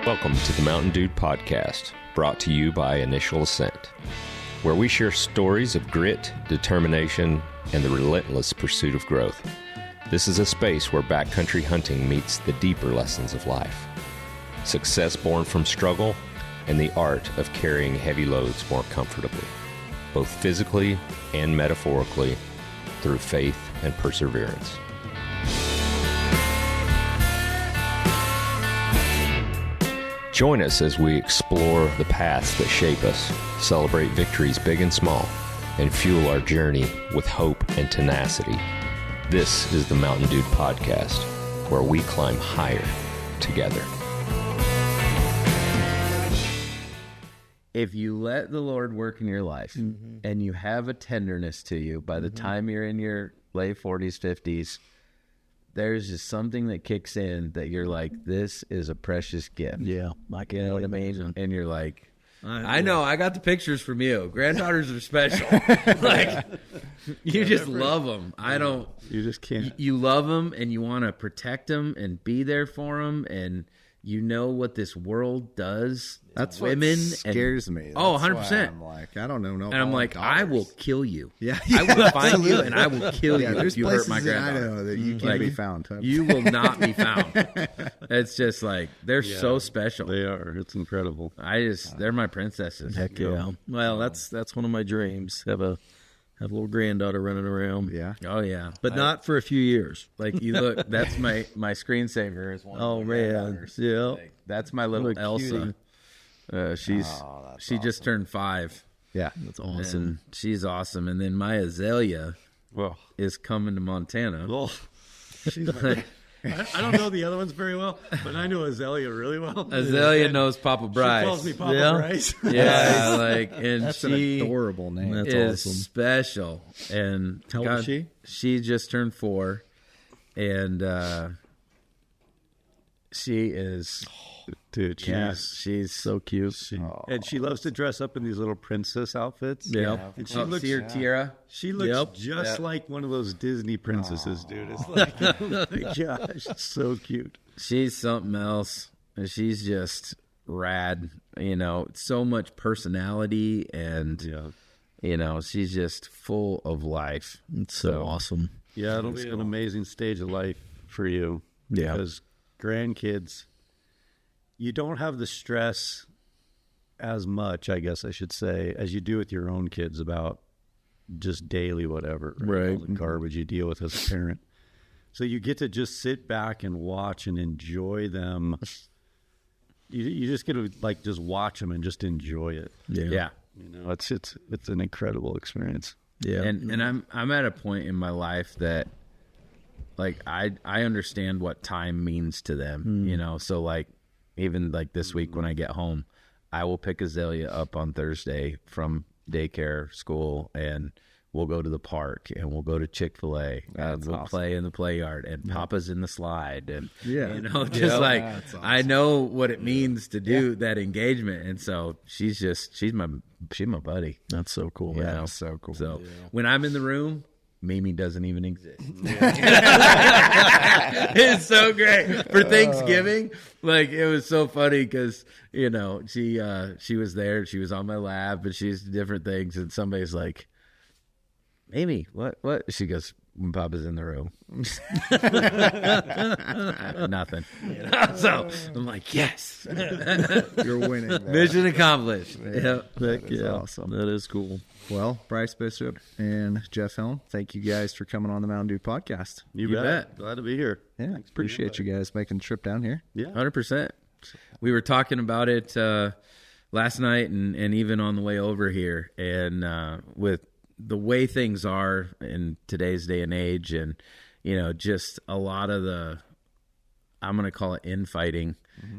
Welcome to the Mountain Dude Podcast, brought to you by Initial Ascent, where we share stories of grit, determination, and the relentless pursuit of growth. This is a space where backcountry hunting meets the deeper lessons of life. Success born from struggle and the art of carrying heavy loads more comfortably, both physically and metaphorically, through faith and perseverance. Join us as we explore the paths that shape us, celebrate victories big and small, and fuel our journey with hope and tenacity. This is the Mountain Dude Podcast, where we climb higher together. If you let the Lord work in your life and you have a tenderness to you by the time you're in your late 40s, 50s, there's just something that kicks in that you're like, this is a precious gift. Yeah, I can imagine. And you're like, I know. I got the pictures from you. Granddaughters are special. Like, you just love them. I don't. You just can't. You love them, and you want to protect them and be there for them, and you know what this world does. That's women what scares me. That's 100%. I'm like, I don't know. And I'm like, I will kill you. Yeah, I will find you, and I will kill you there's if you hurt my places I granddaughter. know that you can't be found. You will not be found. It's just like, they're so special. They are. It's incredible. They're my princesses. Heck yeah. Well, that's one of my dreams. Have a little granddaughter running around. Yeah. Oh yeah. But not for a few years. Like, you look, that's my screensaver is one. Oh of my man. granddaughters. Yeah. Like, that's my little What a Elsa. cutie. She just turned 5. Yeah, That's awesome. And she's awesome. And then my Azalea Well, is coming to Montana. I don't know the other ones very well, but I know Azalea really well. Azalea knows Papa Brice. She calls me Papa Yeah. Bryce. Yeah, like, and that's she an adorable name. That's is awesome. special. And How old is she? She just turned 4, and she is. dude, She's so cute. And she loves to dress up in these little princess outfits. Yeah. And she Oh, looks see her tiara? She looks just Yep. like one of those Disney princesses, dude. It's like, oh my gosh, it's so cute. She's something else. And she's just rad. You know, so much personality, and she's just full of life. It's so awesome. Yeah, it'll be an amazing stage of life for you. Yeah. Because grandkids, you don't have the stress as much, I guess I should say, as you do with your own kids about just daily whatever. Right. All the garbage you deal with as a parent. So you get to just sit back and watch and enjoy them. You just get to just watch them and just enjoy it. Yeah. You know, it's an incredible experience. Yeah. And I'm at a point in my life that, like, I understand what time means to them, you know. So, like, even like this week when I get home, I will pick Azalea up on Thursday from daycare school, and we'll go to the park, and we'll go to Chick-fil-A, and we'll play in the play yard, and Papa's in the slide, and you know, just awesome. I know what it means to do that engagement, and so she's my buddy. That's so cool. Yeah, That's so cool. So when I'm in the room, Mimi doesn't even exist. It's so great for Thanksgiving. Like, it was so funny because, you know, she was there, she was on my lap, and she's different things, and somebody's like, Mimi, what? She goes, when Papa's in the room. Nothing. You know? So I'm like, yes. You're winning. Man. Mission accomplished. Yeah. That's awesome. That is cool. Well, Brice Bishop and Jeff Helm, thank you guys for coming on the Mountain Dude Podcast. You bet. Glad to be here. Yeah, appreciate you guys making the trip down here. Yeah. 100%. We were talking about it last night and even on the way over here. And with the way things are in today's day and age, and, you know, just a lot of the, I'm going to call it infighting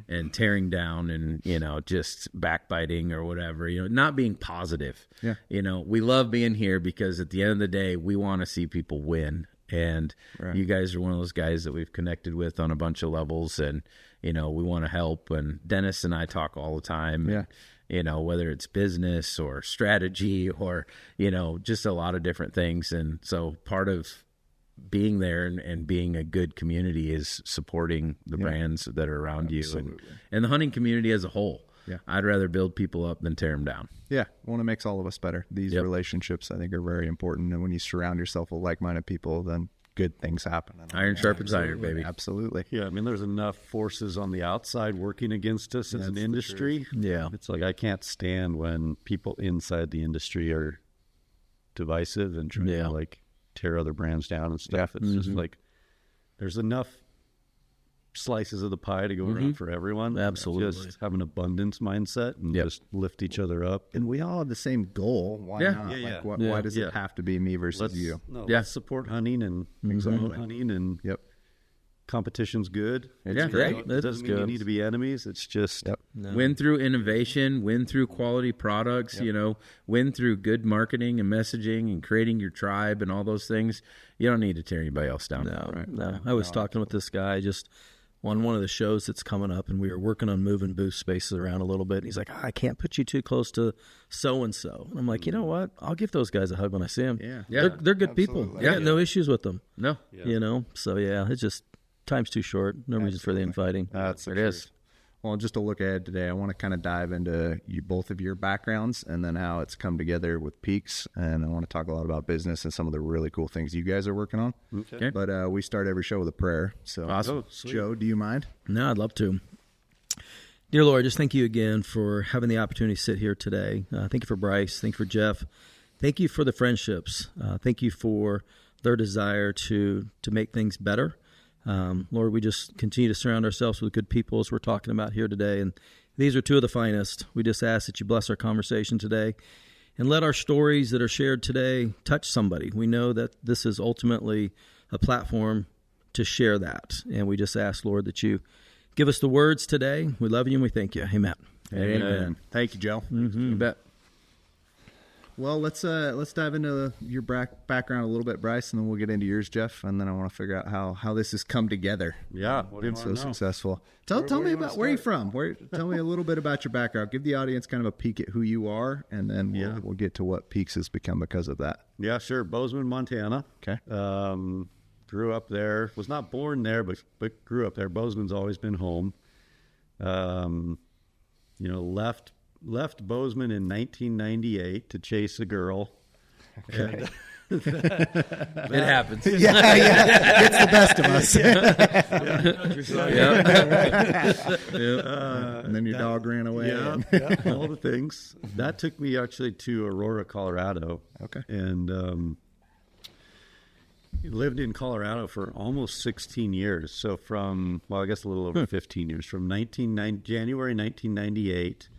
and tearing down and, you know, just backbiting or whatever, you know, not being positive. Yeah. You know, we love being here because at the end of the day, we want to see people win. And you guys are one of those guys that we've connected with on a bunch of levels, and, you know, we want to help. And Dennis and I talk all the time. Yeah. You know, whether it's business or strategy or, you know, just a lot of different things. And so part of being there and being a good community is supporting the brands that are around you and the hunting community as a whole. Yeah. I'd rather build people up than tear them down. Yeah. Well, it makes all of us better. These relationships, I think, are very important. And when you surround yourself with like-minded people, then good things happen. Iron sharpens iron, baby. Absolutely. Yeah, I mean, there's enough forces on the outside working against us as an industry. Yeah. It's like I can't stand when people inside the industry are divisive and trying to like tear other brands down and stuff. It's just like there's enough slices of the pie to go around for everyone. Absolutely. Just have an abundance mindset and just lift each other up. And we all have the same goal. Why not? Why does it have to be me versus you? Let's support hunting and promote hunting and competition's good. It's great. It doesn't mean you need to be enemies. It's just Win through innovation, win through quality products, win through good marketing and messaging and creating your tribe and all those things. You don't need to tear anybody else down. No. I was talking with this guy just on one of the shows that's coming up, and we were working on moving booth spaces around a little bit. And he's like, I can't put you too close to so-and-so. And I'm like, you know what? I'll give those guys a hug when I see them. Yeah. They're good people. I got no issues with them. No. So, it's just time's too short. No reason for the infighting. That's It is. Well, just to look ahead today, I want to kind of dive into both of your backgrounds and then how it's come together with PEAX. And I want to talk a lot about business and some of the really cool things you guys are working on. Okay. But we start every show with a prayer. So, Awesome. Joe, do you mind? No, I'd love to. Dear Lord, just thank you again for having the opportunity to sit here today. Thank you for Brice. Thank you for Jeff. Thank you for the friendships. Thank you for their desire to make things better. Lord, we just continue to surround ourselves with good people as we're talking about here today. And these are two of the finest. We just ask that you bless our conversation today and let our stories that are shared today touch somebody. We know that this is ultimately a platform to share that. And we just ask, Lord, that you give us the words today. We love you and we thank you. Amen. Amen. Thank you, Joe. You bet. Well, let's dive into your background a little bit, Brice, and then we'll get into yours, Jeff, and then I want to figure out how this has come together. Yeah. What do you Been so want to know? successful. Tell me about where you're from. Tell me a little bit about your background. Give the audience kind of a peek at who you are, and then we'll get to what PEAX has become because of that. Yeah, sure. Bozeman, Montana. Okay. Grew up there. Was not born there, but grew up there. Bozeman's always been home. Left Bozeman in 1998 to chase a girl. Okay. It happens. It's the best of us. And then your dog ran away. All the things. That took me actually to Aurora, Colorado. Okay. And lived in Colorado for almost 16 years. So I guess a little over 15 years. From January 1998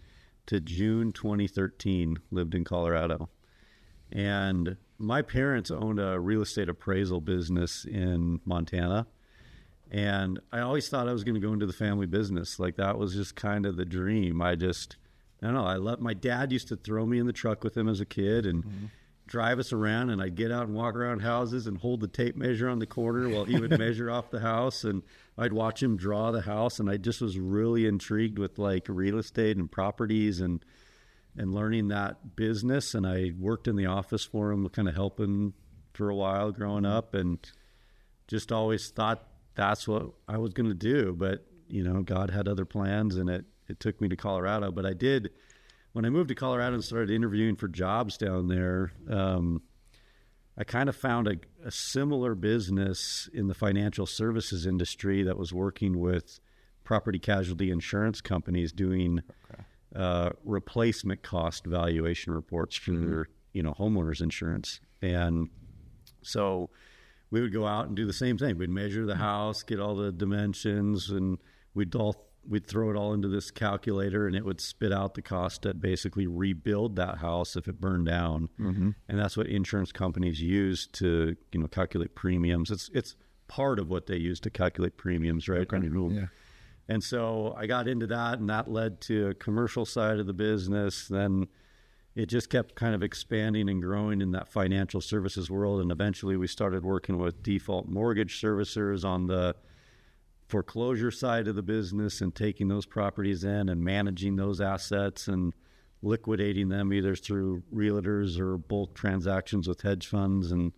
to June 2013, lived in Colorado. And my parents owned a real estate appraisal business in Montana. And I always thought I was going to go into the family business. Like that was just kind of the dream. I don't know. My dad used to throw me in the truck with him as a kid and drive us around, and I'd get out and walk around houses and hold the tape measure on the corner while he would measure off the house, and I'd watch him draw the house. And I just was really intrigued with like real estate and properties and learning that business. And I worked in the office for him, kind of helping for a while growing up, and just always thought that's what I was going to do. But, God had other plans, and it took me to Colorado. But when I moved to Colorado and started interviewing for jobs down there, I kind of found a similar business in the financial services industry that was working with property casualty insurance companies doing replacement cost valuation reports for their, homeowners insurance. And so we would go out and do the same thing. We'd measure the house, get all the dimensions, and we'd throw it all into this calculator, and it would spit out the cost to basically rebuild that house if it burned down. Mm-hmm. And that's what insurance companies use to, calculate premiums. It's part of what they use to calculate premiums, right? Okay. Yeah. And so I got into that, and that led to a commercial side of the business. Then it just kept kind of expanding and growing in that financial services world. And eventually we started working with default mortgage servicers on the foreclosure side of the business and taking those properties in and managing those assets and liquidating them either through realtors or bulk transactions with hedge funds. And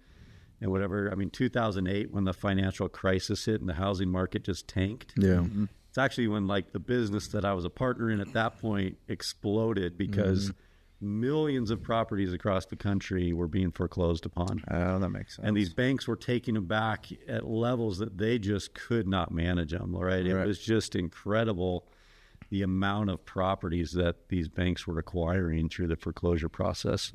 and whatever. I mean, 2008, when the financial crisis hit and the housing market just tanked. Yeah. It's actually when like the business that I was a partner in at that point exploded because millions of properties across the country were being foreclosed upon. Oh, that makes sense. And these banks were taking them back at levels that they just could not manage them, right? It was just incredible, the amount of properties that these banks were acquiring through the foreclosure process.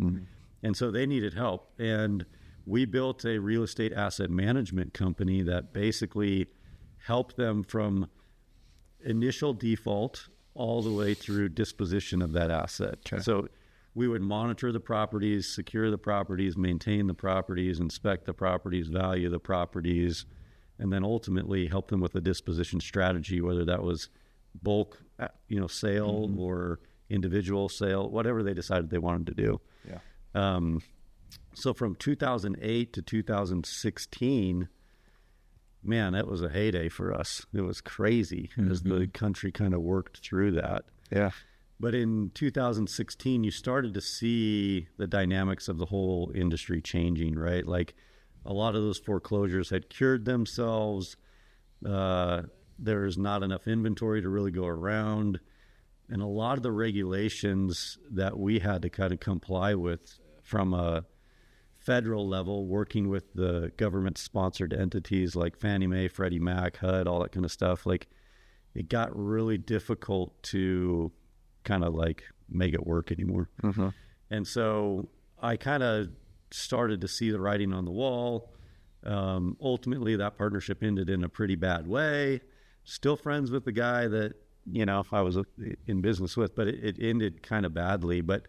And so they needed help. And we built a real estate asset management company that basically helped them from initial default all the way through disposition of that asset. So we would monitor the properties, secure the properties, maintain the properties, inspect the properties, value the properties, and then ultimately help them with a disposition strategy, whether that was bulk, sale or individual sale, whatever they decided they wanted to do. So from 2008 to 2016, man, that was a heyday for us. It was crazy as the country kind of worked through that. But in 2016, you started to see the dynamics of the whole industry changing, right? Like a lot of those foreclosures had cured themselves. There's not enough inventory to really go around. And a lot of the regulations that we had to kind of comply with from a federal level, working with the government-sponsored entities like Fannie Mae, Freddie Mac, HUD, all that kind of stuff, like it got really difficult to kind of like make it work anymore. And so I kind of started to see the writing on the wall. Ultimately, that partnership ended in a pretty bad way. Still friends with the guy that, I was in business with, but it ended kind of badly. But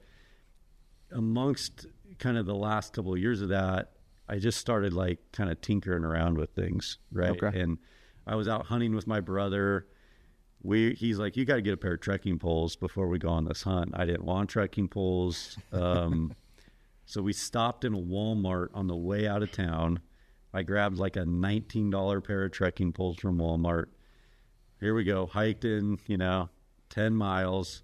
amongst kind of the last couple of years of that, I just started like kind of tinkering around with things, right? And I was out hunting with my brother. He's like, you got to get a pair of trekking poles before we go on this hunt. I didn't want trekking poles. So we stopped in a Walmart on the way out of town. I grabbed like a $19 pair of trekking poles from Walmart. Here we go, hiked in, 10 miles,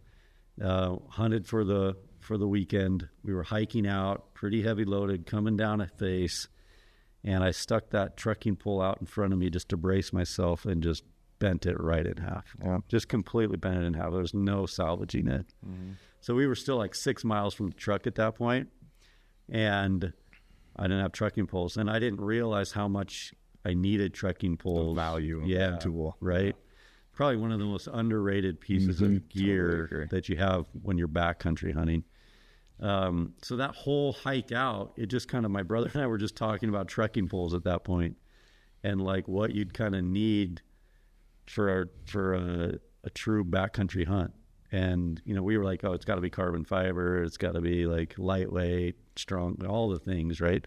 hunted for the weekend. We were hiking out, pretty heavy loaded, coming down a face, and I stuck that trekking pole out in front of me just to brace myself and just bent it right in half. Just completely bent it in half. There was no salvaging it. So we were still like 6 miles from the truck at that point, and I didn't have trekking poles, and I didn't realize how much I needed trekking poles. The value of that tool. Right? Probably one of the most underrated pieces of gear that you have when you're backcountry hunting. So that whole hike out, it just kind of, my brother and I were just talking about trekking poles at that point, and like what you'd kind of need for a true backcountry hunt. And, we were like, oh, it's got to be carbon fiber. It's got to be like lightweight, strong, all the things, right?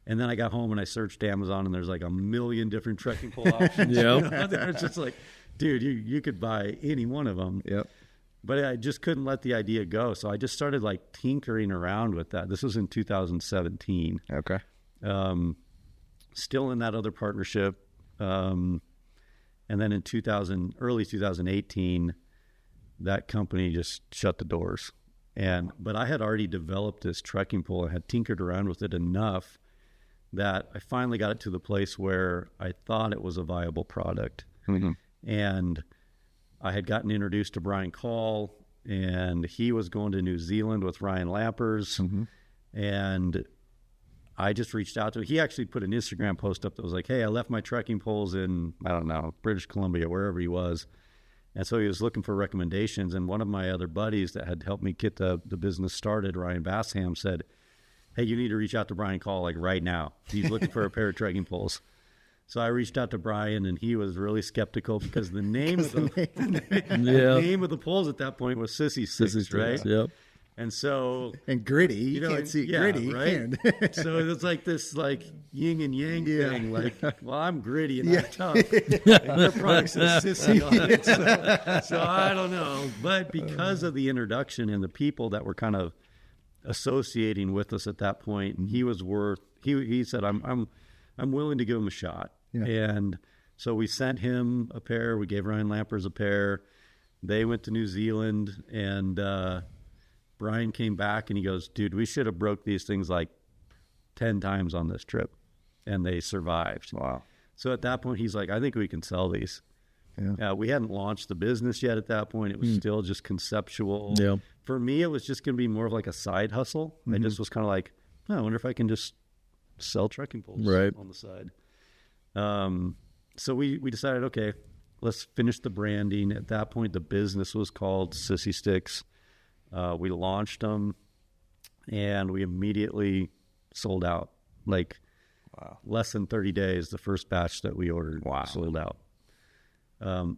And then I got home and I searched Amazon, and there's like a million different trekking pole options. It's just like, dude, you could buy any one of them. But I just couldn't let the idea go. So I just started like tinkering around with that. This was in 2017. Still in that other partnership. And then in early 2018, that company just shut the doors. But I had already developed this trekking pole. I had tinkered around with it enough that I finally got it to the place where I thought it was a viable product. And I had gotten introduced to Brian Call, and he was going to New Zealand with Ryan Lampers. And I just reached out to him. He actually put an Instagram post up that was like, hey, I left my trekking poles in, I don't know, British Columbia, wherever he was. And so he was looking for recommendations. And one of my other buddies that had helped me get the business started, Ryan Bassham, said, hey, you need to reach out to Brian Call like right now. He's looking for a pair of trekking poles. So I reached out to Brian, and he was really skeptical because the name of the name of the poles at that point was Sissy Six, right? And so, and gritty, you can't see gritty, right? So it's like this like yin and yang thing. Like, well, I'm gritty and I'm tough. And their product says sissy on it. So I don't know. But because of the introduction and the people that were kind of associating with us at that point, he was he said, I'm willing to give him a shot. And so we sent him a pair. We gave Ryan Lampers a pair. They went to New Zealand, and Brian came back and he goes, dude, we should have broke these things like 10 times on this trip. and they survived. Wow. So at that point, he's like, I think we can sell these. Yeah. We hadn't launched the business yet at that point. It was still just conceptual. Yeah. For me, it was just going to be more of like a side hustle. I just was kind of like, oh, I wonder if I can just sell trekking poles on the side. So we decided, okay, let's finish the branding. At that point, the business was called Sissy Sticks. We launched them, and we immediately sold out. Like less than 30 days, the first batch that we ordered sold out.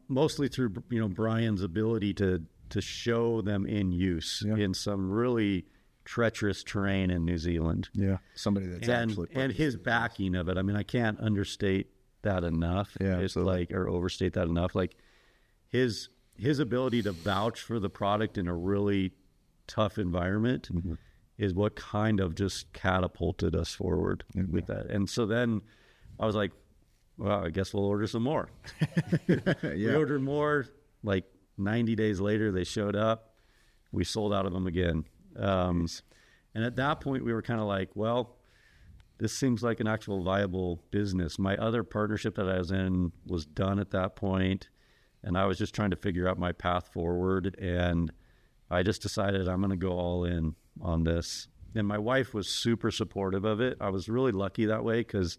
Mostly through Brian's ability to show them in use in some really treacherous terrain in New Zealand. Yeah, somebody that's and his backing of it. I mean, I can't understate that enough. Yeah, it's like, or overstate that enough. Like his ability to vouch for the product in a really tough environment is what kind of just catapulted us forward with that. And so then I was like, well, I guess we'll order some more. We ordered more. Like 90 days later, they showed up. We sold out of them again. And at that point, we were kind of like, well, this seems like an actual viable business. My other partnership that I was in was done at that point, and I was just trying to figure out my path forward. And I just decided I'm going to go all in on this. And my wife was super supportive of it. I was really lucky that way because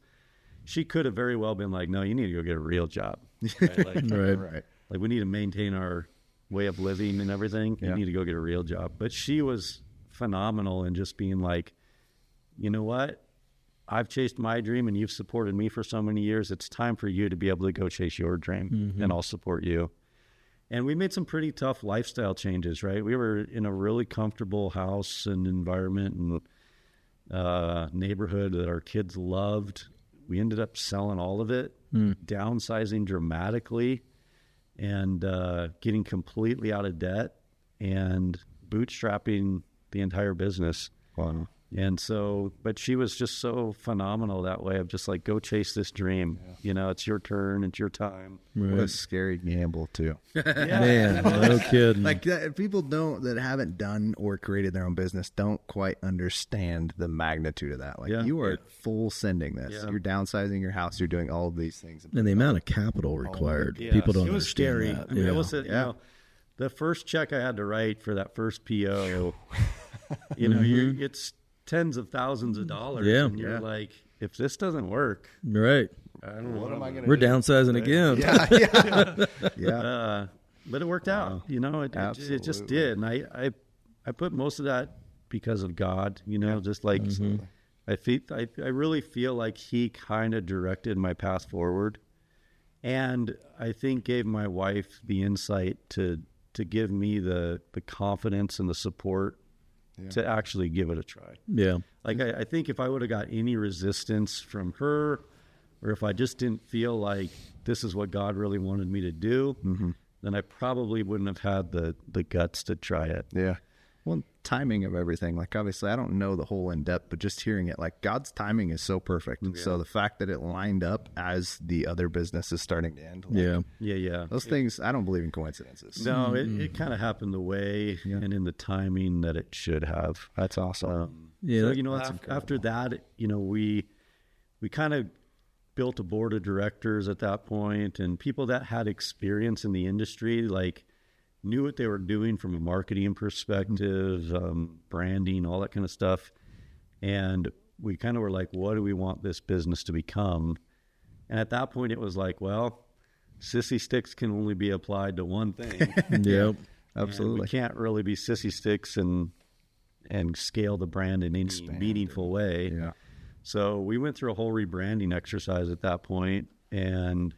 she could have very well been like, no, you need to go get a real job. Right? Like, like we need to maintain our way of living and everything. You need to go get a real job. But she was phenomenal in just being like, you know what? I've chased my dream and you've supported me for so many years. It's time for you to be able to go chase your dream and I'll support you. And we made some pretty tough lifestyle changes, right? We were in a really comfortable house and environment and neighborhood that our kids loved. We ended up selling all of it, downsizing dramatically, and getting completely out of debt and bootstrapping the entire business. Wow. And so, but she was just so phenomenal that way of just like, go chase this dream. It's your turn. It's your time. What a scary gamble too. Man, no kidding. Like people that haven't done or created their own business don't quite understand the magnitude of that. Like you are full sending this. You're downsizing your house. You're doing all of these things. And the amount of capital required. People don't understand. It was scary. That. I mean, it was the first check I had to write for that first PO, it's tens of thousands of dollars. Yeah. And you're like, if this doesn't work, right. I don't know what am I going to do. We're downsizing again. But it worked out. It just did. And I put most of that because of God, just like I really feel like he kind of directed my path forward. And I think gave my wife the insight to give me the confidence and the support to actually give it a try. Yeah. Like I think if I would have got any resistance from her, or if I just didn't feel like this is what God really wanted me to do, then I probably wouldn't have had the guts to try it. Yeah. Well, timing of everything. Like obviously I don't know the whole in depth, but just hearing it, like God's timing is so perfect. Yeah. So the fact that it lined up as the other business is starting to end. Like, those things, I don't believe in coincidences. No, it kind of happened the way and in the timing that it should have. That's awesome. So, after that, we kind of built a board of directors at that point, and people that had experience in the industry, like knew what they were doing from a marketing perspective, branding, all that kind of stuff. And we kind of were like, what do we want this business to become? And at that point it was like, well, Sissy Sticks can only be applied to one thing. Yep, absolutely. We can't really be Sissy Sticks and scale the brand in any meaningful way. Yeah. So we went through a whole rebranding exercise at that point and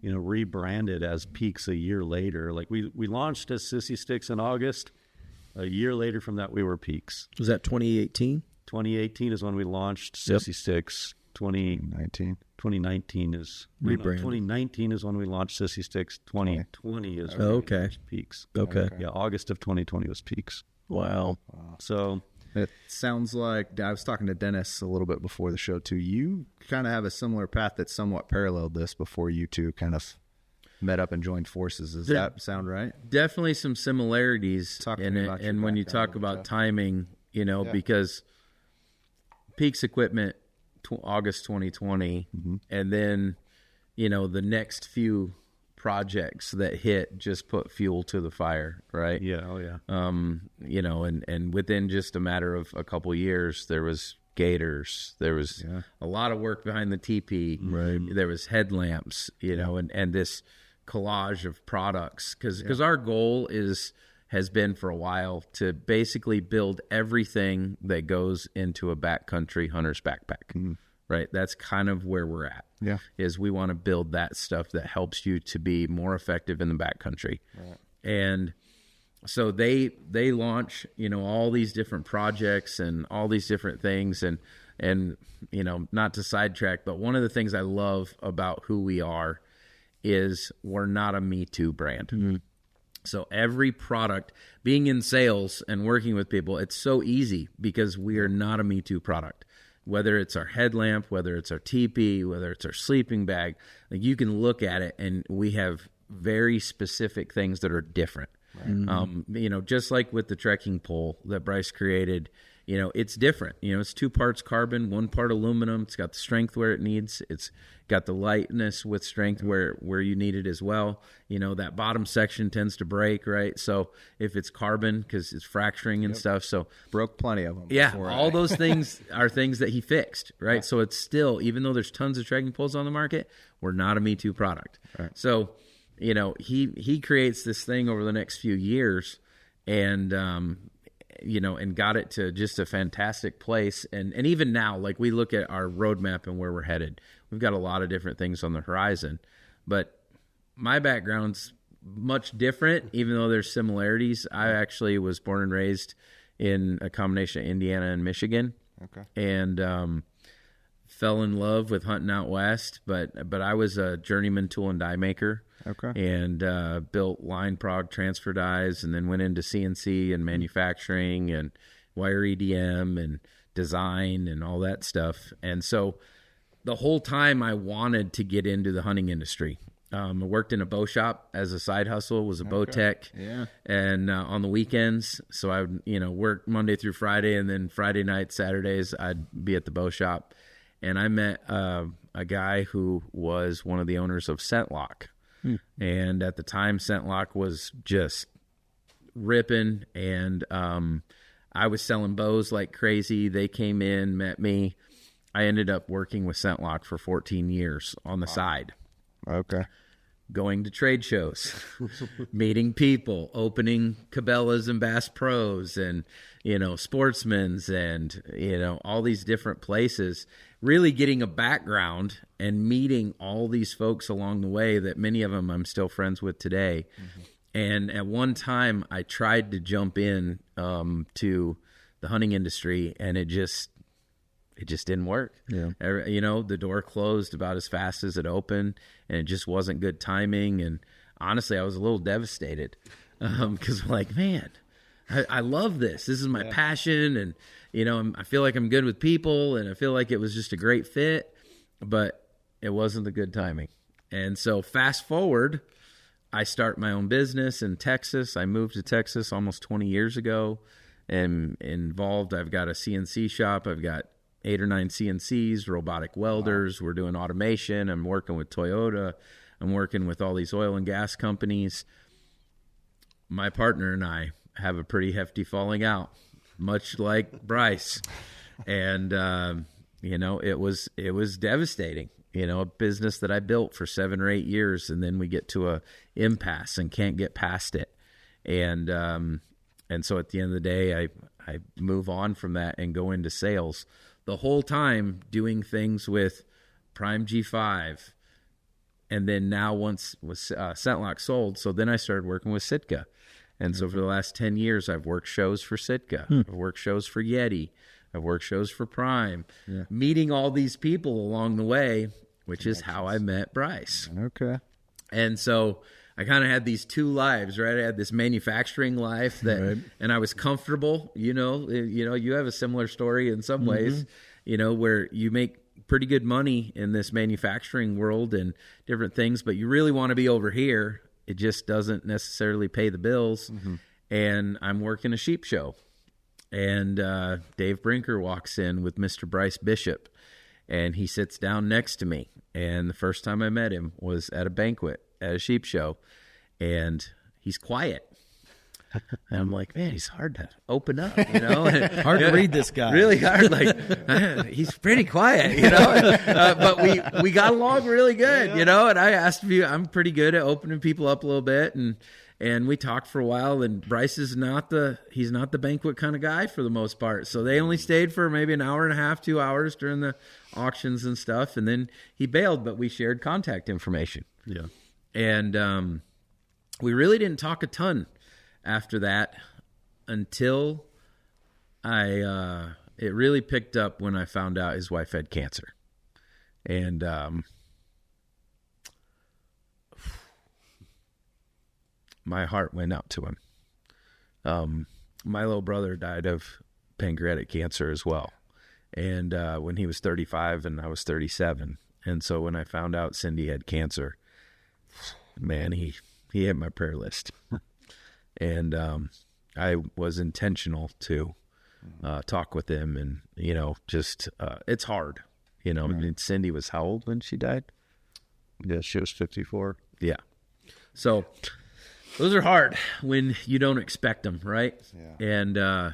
rebranded as PEAX a year later. Like we launched as Sissy Sticks in August. A year later from that, we were PEAX. Was that 2018? 2018 is when we launched Sissy Sticks. 2019 is rebranded. 2019 is when we launched Sissy Sticks. 2020 is when we launched PEAX. Okay. Yeah, August of 2020 was PEAX. Wow. So it sounds like, I was talking to Dennis a little bit before the show too. You kind of have a similar path that somewhat paralleled this before you two kind of met up and joined forces. Does that sound right? Definitely some similarities in it. And when you talk about timing, because PEAX equipment August 2020, and then, you know, the next few projects that hit just put fuel to the fire, right? Yeah, oh yeah. You know, and within just a matter of a couple years, there was gators, there was a lot of work behind the teepee, Right. there was headlamps, you know, and this collage of products, because our goal has been for a while to basically build everything that goes into a backcountry hunter's backpack. Right, that's kind of where we're at. Yeah, is we want to build that stuff that helps you to be more effective in the backcountry. Right. And so they launch, you know, all these different projects and all these different things, and you know, not to sidetrack, but one of the things I love about who we are is we're not a Me Too brand. So every product, being in sales and working with people, it's so easy because we are not a Me Too product. Whether it's our headlamp, whether it's our teepee, whether it's our sleeping bag, like you can look at it and we have very specific things that are different. Right. You know, just like with the trekking pole that Brice created, you know, it's different. You know, it's 2 parts carbon, 1 part aluminum. It's got the strength where it needs. It's got the lightness with strength where you need it as well. You know, that bottom section tends to break, right? So if it's carbon, because it's fracturing and stuff. So broke plenty of them. Yeah, all those things are things that he fixed, right? Yeah. So it's still, even though there's tons of trekking poles on the market, we're not a Me Too product. Right. So, you know, he creates this thing over the next few years, and you know, and got it to just a fantastic place. And even now, like we look at our roadmap and where we're headed, we've got a lot of different things on the horizon. But my background's much different, even though there's similarities. I actually was born and raised in a combination of Indiana and Michigan. Okay. And fell in love with hunting out west, but I was a journeyman tool and die maker. Okay. And built line prog transfer dies, and then went into CNC and manufacturing and wire EDM and design and all that stuff. And so the whole time I wanted to get into the hunting industry. I worked in a bow shop as a side hustle, was a bow tech, and on the weekends. So I would, you know, work Monday through Friday, and then Friday nights, Saturdays, I'd be at the bow shop. And I met a guy who was one of the owners of ScentLock. And at the time, ScentLock was just ripping, and I was selling bows like crazy. They came in, met me. I ended up working with ScentLock for 14 years on the side. Okay. Going to trade shows, meeting people, opening Cabela's and Bass Pros and, you know, Sportsman's and, you know, all these different places, really getting a background and meeting all these folks along the way that many of them I'm still friends with today. And at one time I tried to jump in to the hunting industry, and it just didn't work. Yeah. You know, the door closed about as fast as it opened, and it just wasn't good timing. And honestly, I was a little devastated because I'm like, man, I love this. This is my passion. And, you know, I feel like I'm good with people, and I feel like it was just a great fit, but it wasn't the good timing. And so fast forward, I start my own business in Texas. I moved to Texas almost 20 years ago, and involved. I've got a CNC shop. I've got 8 or 9 CNCs, robotic welders. Wow. We're doing automation. I'm working with Toyota. I'm working with all these oil and gas companies. My partner and I have a pretty hefty falling out, much like Brice. And, you know, it was devastating, you know, a business that I built for 7 or 8 years. And then we get to a impasse and can't get past it. And so at the end of the day, I move on from that and go into sales. The whole time doing things with Prime G5, and then now once was ScentLock sold, so then I started working with Sitka, and so for the last 10 years I've worked shows for Sitka, I've worked shows for Yeti, I've worked shows for Prime, meeting all these people along the way, which is how I met Brice. Okay, and so I kind of had these 2 lives, right? I had this manufacturing life that, and I was comfortable, you know, you have a similar story in some ways, you know, where you make pretty good money in this manufacturing world and different things, but you really want to be over here. It just doesn't necessarily pay the bills. And I'm working a sheep show, and Dave Brinker walks in with Mr. Brice Bishop. and he sits down next to me. And the first time I met him was at a banquet at a sheep show, and he's quiet. And I'm like, man, he's hard to open up, you know. And, Hard to read this guy. Really hard. Like, he's pretty quiet, you know. But we got along really good, you know. And I asked you, I'm pretty good at opening people up a little bit, and we talked for a while. And Brice is not the banquet kind of guy for the most part. So they only stayed for maybe an hour and a half, 2 hours during the auctions and stuff, and then he bailed. But we shared contact information. Yeah. And we really didn't talk a ton after that until it really picked up when I found out his wife had cancer. And my heart went out to him. My little brother died of pancreatic cancer as well. And when he was 35 and I was 37. And so when I found out Cindy had cancer, man, he hit my prayer list. And I was intentional to talk with him, and, you know, just it's hard, you know. Right. I mean, Cindy was how old when she died? Yeah, she was 54. Yeah. So those are hard when you don't expect them, right? Yeah.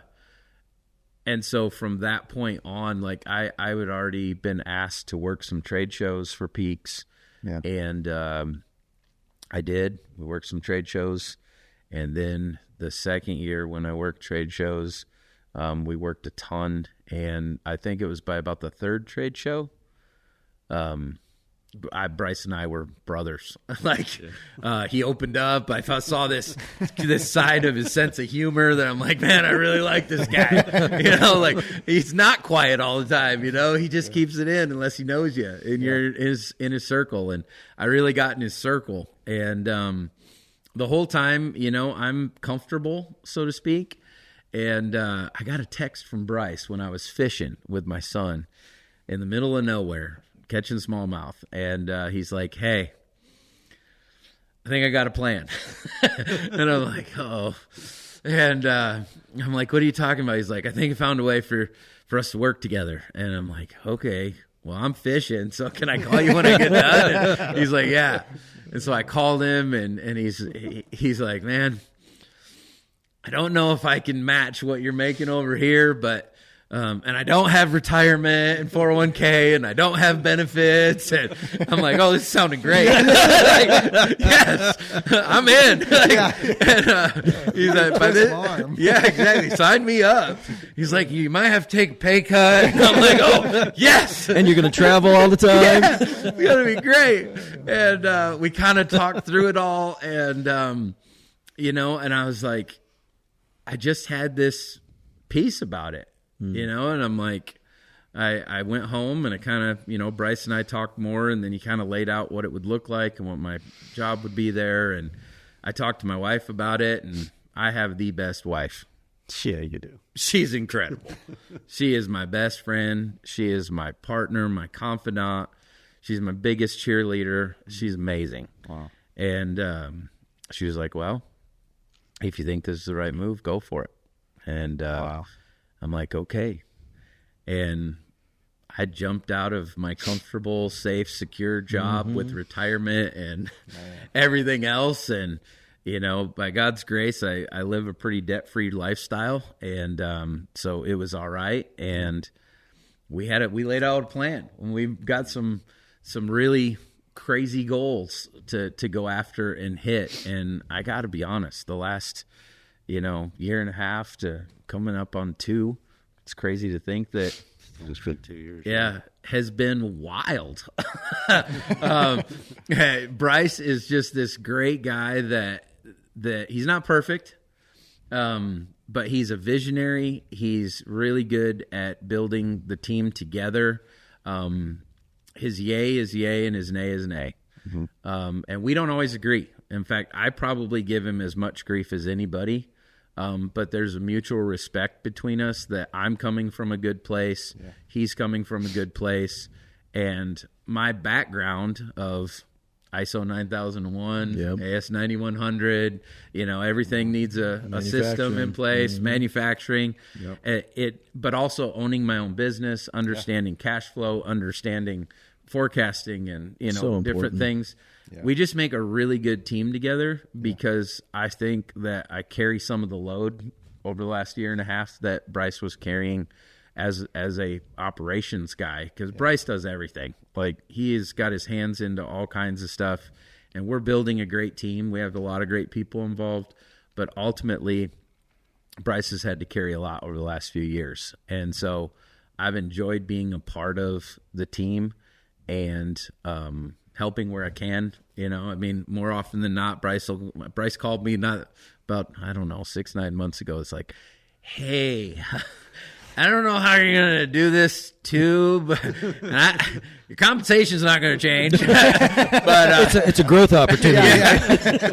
And so from that point on, like I had already been asked to work some trade shows for PEAX. Yeah. And I did. We worked some trade shows. And then the second year when I worked trade shows, we worked a ton. And I think it was by about the third trade show, Brice and I were brothers. Like, he opened up. I saw this side of his sense of humor that I'm like, man, I really like this guy. You know, like, he's not quiet all the time. You know, he just keeps it in unless he knows you and you're in his circle. And I really got in his circle. And the whole time, you know, I'm comfortable, so to speak. And I got a text from Brice when I was fishing with my son in the middle of nowhere, catching smallmouth. And he's like, hey, I think I got a plan. And I'm like, oh. And I'm like, what are you talking about? He's like, I think I found a way for us to work together. And I'm like, okay, well, I'm fishing, so can I call you when I get done? And he's like, yeah. And so I called him, and he's like, man, I don't know if I can match what you're making over here, but and I don't have retirement and 401k, and I don't have benefits. And I'm like, oh, this is sounding great. Like, yes, I'm in. Like, and he's like, yeah, exactly. Sign me up. He's like, you might have to take a pay cut. And I'm like, oh, yes. And you're going to travel all the time. Yeah, it's going to be great. And we kind of talked through it all. And, you know, and I was like, I just had this peace about it. You know, and I'm like, I went home and I kind of, you know, Brice and I talked more, and then he kind of laid out what it would look like and what my job would be there. And I talked to my wife about it, and I have the best wife. Yeah, you do. She's incredible. She is my best friend. She is my partner, my confidant. She's my biggest cheerleader. She's amazing. Wow. And she was like, well, if you think this is the right move, go for it. And Wow. I'm like, okay. And I jumped out of my comfortable, safe, secure job with retirement and everything else. And, you know, by God's grace, I live a pretty debt-free lifestyle. And so it was all right. And we laid out a plan. And we've got some really crazy goals to go after and hit. And I got to be honest, the last, you know, year and a half to coming up on 2, it's crazy to think that It's been 2 years. yeah, has been wild. Brice is just this great guy that he's not perfect, but he's a visionary. He's really good at building the team together. His yay is yay and his nay is nay. And we don't always agree. In fact, I probably give him as much grief as anybody. But there's a mutual respect between us that I'm coming from a good place. Yeah. He's coming from a good place. And my background of ISO 9001, Yep. AS 9100. Everything needs a system in place. Manufacturing, but also owning my own business, understanding cash flow, understanding forecasting, and So different important. things. We just make a really good team together because I think that I carry some of the load over the last year and a half that Brice was carrying as a operations guy, because Brice does everything. Like, he has got his hands into all kinds of stuff, and we're building a great team. We have a lot of great people involved, but ultimately Brice has had to carry a lot over the last few years. And so I've enjoyed being a part of the team and helping where I can. More often than not, Brice called me not about, 6-9 months ago. It's like, hey, I don't know how you're going to do this too, but your compensation's not going to change. But It's a growth opportunity.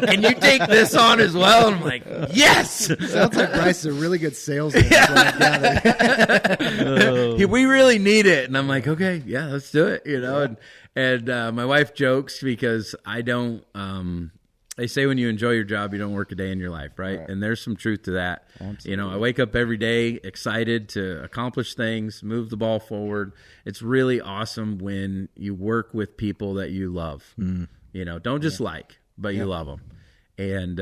Can you take this on as well? And I'm like, yes. Sounds like Brice is a really good salesman. We really need it. And I'm like, okay, yeah, let's do it. And my wife jokes because I don't. They say when you enjoy your job, you don't work a day in your life, right? And there's some truth to that. Absolutely. I wake up every day excited to accomplish things, move the ball forward. It's really awesome when you work with people that you love. Don't just like, but you love them. And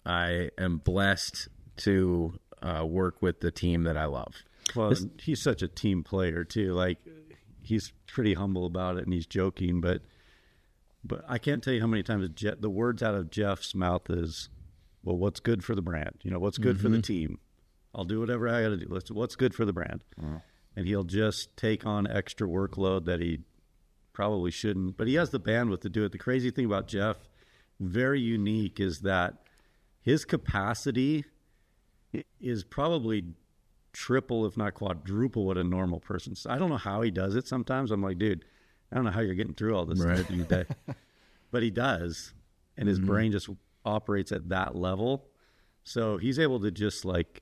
I am blessed to work with the team that I love. Well, he's such a team player too. Like, he's pretty humble about it, and he's joking, but I can't tell you how many times the words out of Jeff's mouth is, well, what's good for the brand? What's good for the team? I'll do whatever I got to do. What's good for the brand? And he'll just take on extra workload that he probably shouldn't, but he has the bandwidth to do it. The crazy thing about Jeff, very unique, is that his capacity is probably triple, if not quadruple, what a normal person's. I don't know how he does it sometimes. I'm like, dude, I don't know how you're getting through all this stuff in a day. But he does, and his brain just operates at that level. So he's able to just like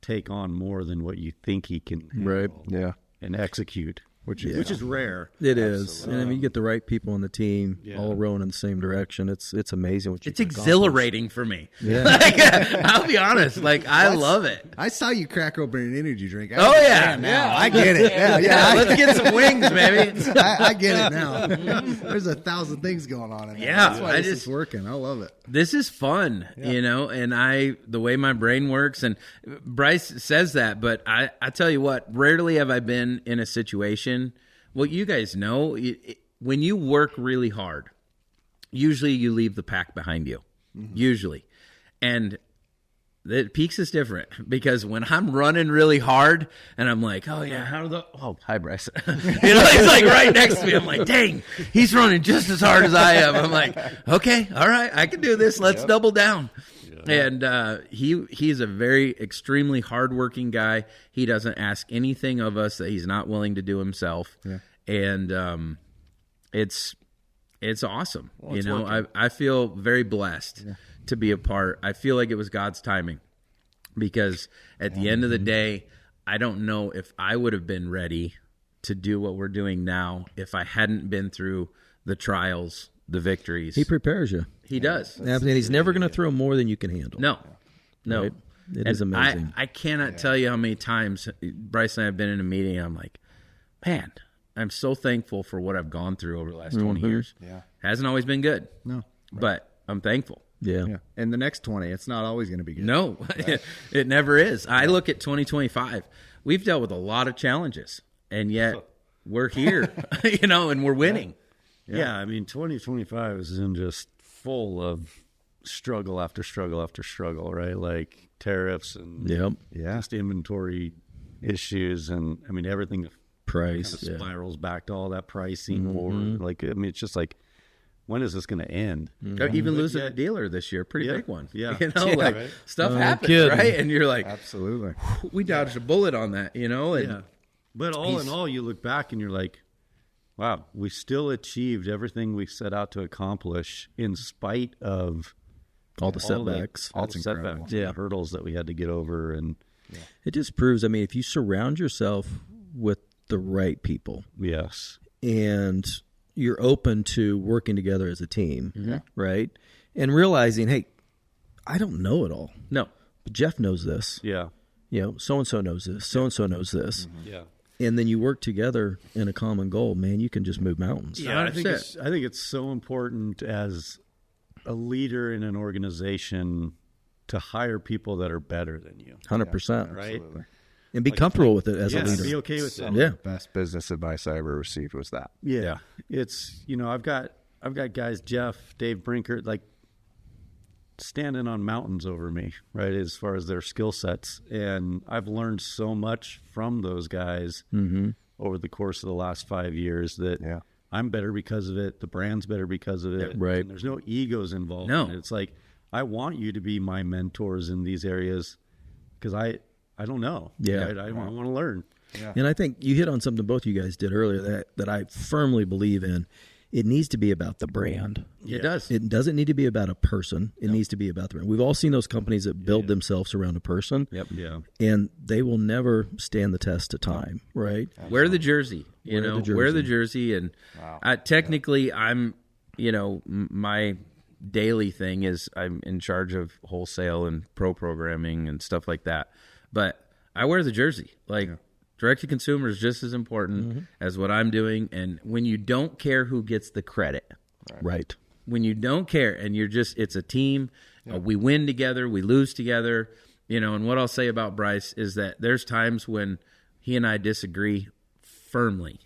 take on more than what you think he can handle and execute, which is rare. It is. And you get the right people on the team all rowing in the same direction. It's amazing what you It's exhilarating for me. Yeah. I'll be honest. I love it. I saw you crack open an energy drink. Now I get it. Let's get some wings, baby. I get it now. There's 1,000 things going on in there. That's why this is working. I love it. This is fun, and the way my brain works, and Brice says that, but I tell you what, rarely have I been in a situation. Well, you guys know, when you work really hard, usually you leave the pack behind you, usually. And the PEAX is different, because when I'm running really hard and I'm like, hi, Brice. He's like right next to me. I'm like, dang, he's running just as hard as I am. I'm like, okay, all right, I can do this. Let's double down. And he's a very extremely hardworking guy. He doesn't ask anything of us that he's not willing to do himself. And it's awesome. I feel very blessed to be a part. I feel like it was God's timing, because at the end of the day, I don't know if I would have been ready to do what we're doing now if I hadn't been through the trials, the victories. He prepares you. He does. And he's never going to throw more than you can handle. No. Right? It is amazing. I cannot tell you how many times Brice and I have been in a meeting and I'm like, man, I'm so thankful for what I've gone through over the last 20 years. Hasn't always been good. No. But I'm thankful. Yeah. And the next 20, it's not always going to be good. No, it never is. I look at 2025. We've dealt with a lot of challenges, and yet we're here, and we're winning. Yeah, 2025 is in just full of struggle after struggle after struggle, right? Like tariffs and just inventory issues, and everything price kind of spirals back to all that pricing war. It's just like, when is this going to end? Even losing a dealer this year, pretty big one. Stuff No happens, kidding. right? And you're like, Absolutely. we dodged a bullet on that, And But all in all, you look back and you're like, wow, we still achieved everything we set out to accomplish in spite of all the setbacks. All the setbacks, the hurdles that we had to get over. And it just proves, if you surround yourself with the right people. Yes. And, you're open to working together as a team, right? And realizing, hey, I don't know it all. No. But Jeff knows this. Yeah. You know, so-and-so knows this. So-and-so knows this. Yeah. And then you work together in a common goal, man, you can just move mountains. Yeah, I think it's so important as a leader in an organization to hire people that are better than you. 100%. Right? Absolutely. And be comfortable with it as a leader. Be okay with that. Yeah. Best business advice I ever received was that. Yeah. It's, I've got guys, Jeff, Dave Brinkert, like standing on mountains over me, right, as far as their skill sets. And I've learned so much from those guys over the course of the last 5 years that I'm better because of it. The brand's better because of it. Right. And there's no egos involved. No. In it. It's like, I want you to be my mentors in these areas because I don't know. Yeah. I want to learn. Yeah. And I think you hit on something both you guys did earlier that I firmly believe in. It needs to be about the brand. It does. It doesn't need to be about a person. It needs to be about the brand. We've all seen those companies that build themselves around a person. Yep. Yeah. And they will never stand the test of time, right? Wear the jersey, wear the jersey. And technically I'm, my daily thing is I'm in charge of wholesale and pro programming and stuff like that. But I wear the jersey. Direct to consumer is just as important as what I'm doing. And when you don't care who gets the credit, Right. when you don't care and it's a team, we win together, we lose together, and what I'll say about Brice is that there's times when he and I disagree firmly.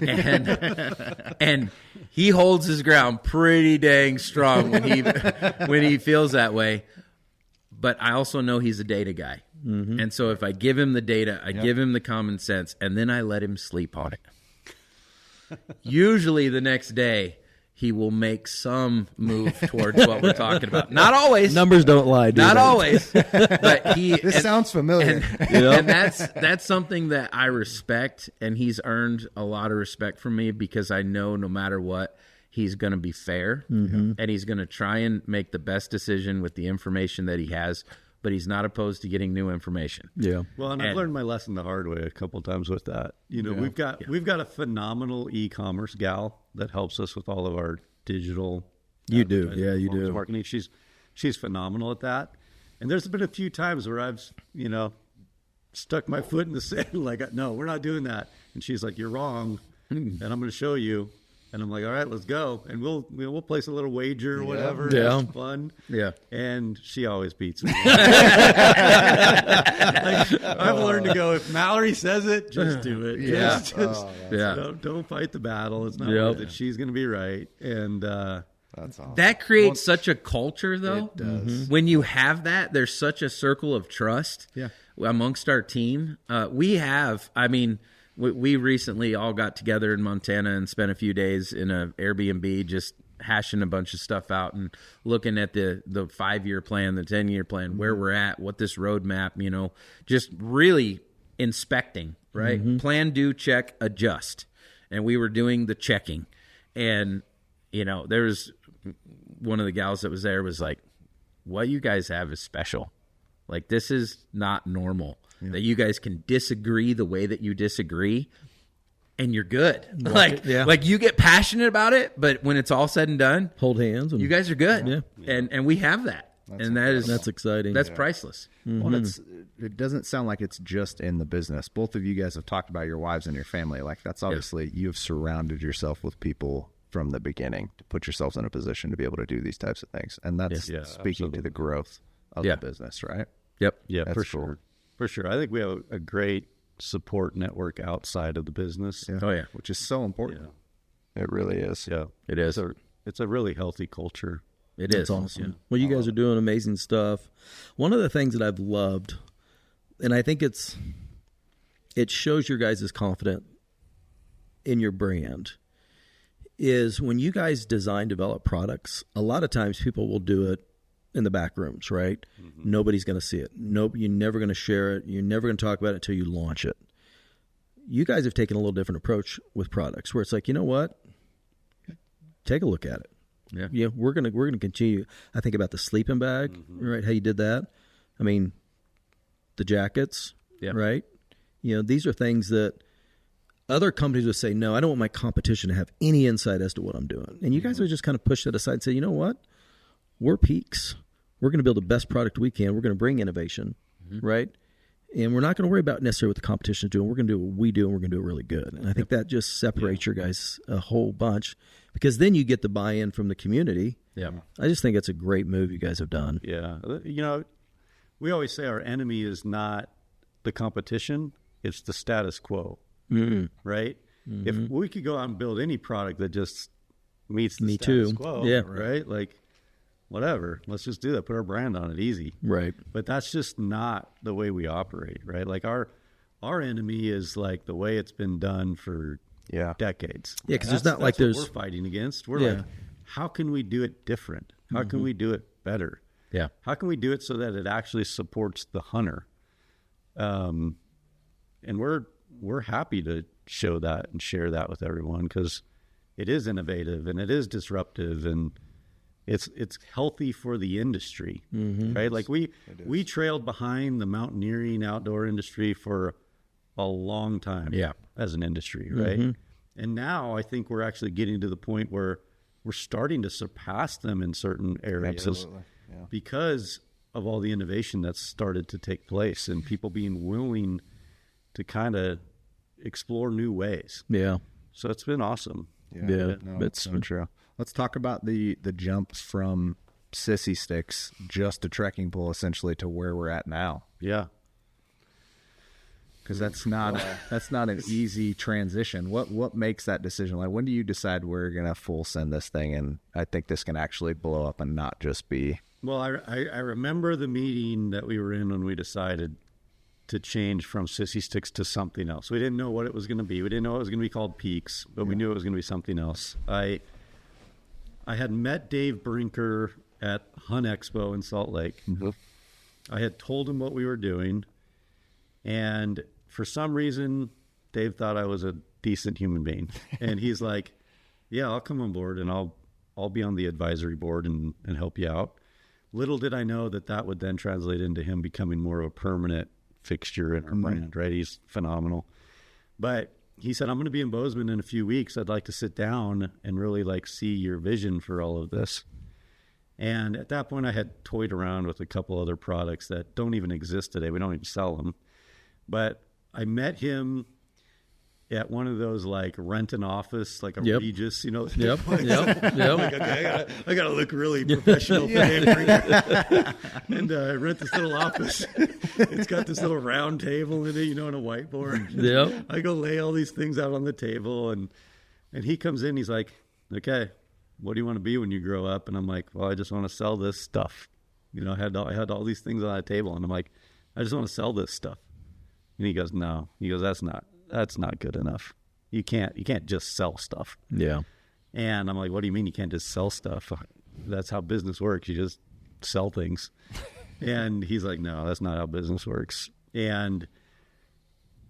and he holds his ground pretty dang strong when he feels that way. But I also know he's a data guy. And so if I give him the data, I give him the common sense, and then I let him sleep on it. Usually the next day, he will make some move towards what we're talking about. Not always. Numbers don't lie, do Not they? always. But This sounds familiar. and that's something that I respect, and he's earned a lot of respect from me because I know no matter what, he's going to be fair, and he's going to try and make the best decision with the information that he has, but he's not opposed to getting new information. Yeah. Well, and I've learned my lesson the hard way a couple times with that. We've got a phenomenal e-commerce gal that helps us with all of our digital. You do. Yeah, you do. Marketing. She's phenomenal at that. And there's been a few times where I've, stuck my foot in the sand, like, no, we're not doing that. And she's like, you're wrong, and I'm going to show you. And I'm like, all right, let's go. And we'll place a little wager or whatever. Yeah. It's fun. Yeah. And she always beats me. I've learned to go, if Mallory says it, just do it. Yeah. Don't fight the battle. It's not worth it. She's going to be right. And That's awesome. That creates such a culture, though. It does. When you have that, there's such a circle of trust amongst our team. We recently all got together in Montana and spent a few days in an Airbnb just hashing a bunch of stuff out and looking at the 5-year plan, the 10-year plan, where we're at, what this roadmap, just really inspecting, right? Plan, do, check, adjust. And we were doing the checking. And, there was one of the gals that was there was like, what you guys have is special. Like, this is not normal. That you guys can disagree the way that you disagree, and you're good. Like you get passionate about it, but when it's all said and done, Hold hands. And, you guys are good. Yeah. And we have that. That's exciting. That's priceless. Well, it doesn't sound like it's just in the business. Both of you guys have talked about your wives and your family. Like, that's obviously you have surrounded yourself with people from the beginning to put yourselves in a position to be able to do these types of things. And that's speaking to the growth of the business, right? Yep. yeah, That's for cool. sure. For sure. I think we have a great support network outside of the business. Oh, yeah. Which is so important. It really is. Yeah. It is. It's a really healthy culture. It is. That's awesome. Well, you guys are doing amazing stuff. One of the things that I've loved, and I think it shows your guys' confidence in your brand, is when you guys develop products, a lot of times people will do it in the back rooms, right? Nobody's going to see it. You're never going to share it. You're never going to talk about it until you launch it. You guys have taken a little different approach with products where it's like, you know what? Take a look at it. Yeah. We're going to continue. I think about the sleeping bag, right? How you did that. I mean, the jackets, right? These are things that other companies would say, no, I don't want my competition to have any insight as to what I'm doing. And you guys would just kind of push that aside and say, you know what? We're PEAX. We're going to build the best product we can. We're going to bring innovation, right? And we're not going to worry about necessarily what the competition is doing. We're going to do what we do, and we're going to do it really good. And I think that just separates your guys a whole bunch, because then you get the buy-in from the community. Yeah. I just think it's a great move you guys have done. Yeah. You know, we always say our enemy is not the competition, it's the status quo, right? If we could go out and build any product that just meets the status quo, right? Like, whatever, let's just do that. Put our brand on it, easy. Right. But that's just not the way we operate, right? Like our enemy is like the way it's been done for decades. Yeah, because it's not like there's... what we're fighting against. We're like, how can we do it different? How can we do it better? Yeah. How can we do it so that it actually supports the hunter? And we're happy to show that and share that with everyone, because it is innovative and it is disruptive, and it's healthy for the industry, right? Like we trailed behind the mountaineering outdoor industry for a long time as an industry, right? And now I think we're actually getting to the point where we're starting to surpass them in certain areas because of all the innovation that's started to take place and people being willing to kind of explore new ways. Yeah. So it's been awesome. No, it's so true. Let's talk about the jumps from sissy sticks just a trekking pole essentially to where we're at now. Yeah. Because that's not an easy transition. What makes that decision? Like, when do you decide we're gonna full send this thing and I think this can actually blow up and not just be? Well, I remember the meeting that we were in when we decided to change from sissy sticks to something else. We didn't know what it was going to be. We didn't know it was going to be called PEAX, but we knew it was going to be something else. I had met Dave Brinker at Hunt Expo in Salt Lake. I had told him what we were doing, and for some reason, Dave thought I was a decent human being, and he's like, "Yeah, I'll come on board, and I'll be on the advisory board and help you out." Little did I know that would then translate into him becoming more of a permanent fixture in our brand, right? He's phenomenal. But he said, I'm going to be in Bozeman in a few weeks. I'd like to sit down and really like see your vision for all of this. And at that point I had toyed around with a couple other products that don't even exist today. We don't even sell them. But I met him at one of those like rent an office, like a Regis, you know. Yep. Like, okay, I gotta look really professional for him. And I rent this little office. It's got this little round table in it, you know, and a whiteboard. Yep. I go lay all these things out on the table, and he comes in. He's like, "Okay, what do you want to be when you grow up?" And I'm like, "Well, I just want to sell this stuff." You know, I had all these things on the table, and I'm like, "I just want to sell this stuff." And he goes, "No." He goes, That's not good enough. You can't just sell stuff. Yeah. And I'm like, what do you mean you can't just sell stuff? That's how business works. You just sell things. And he's like, no, that's not how business works. And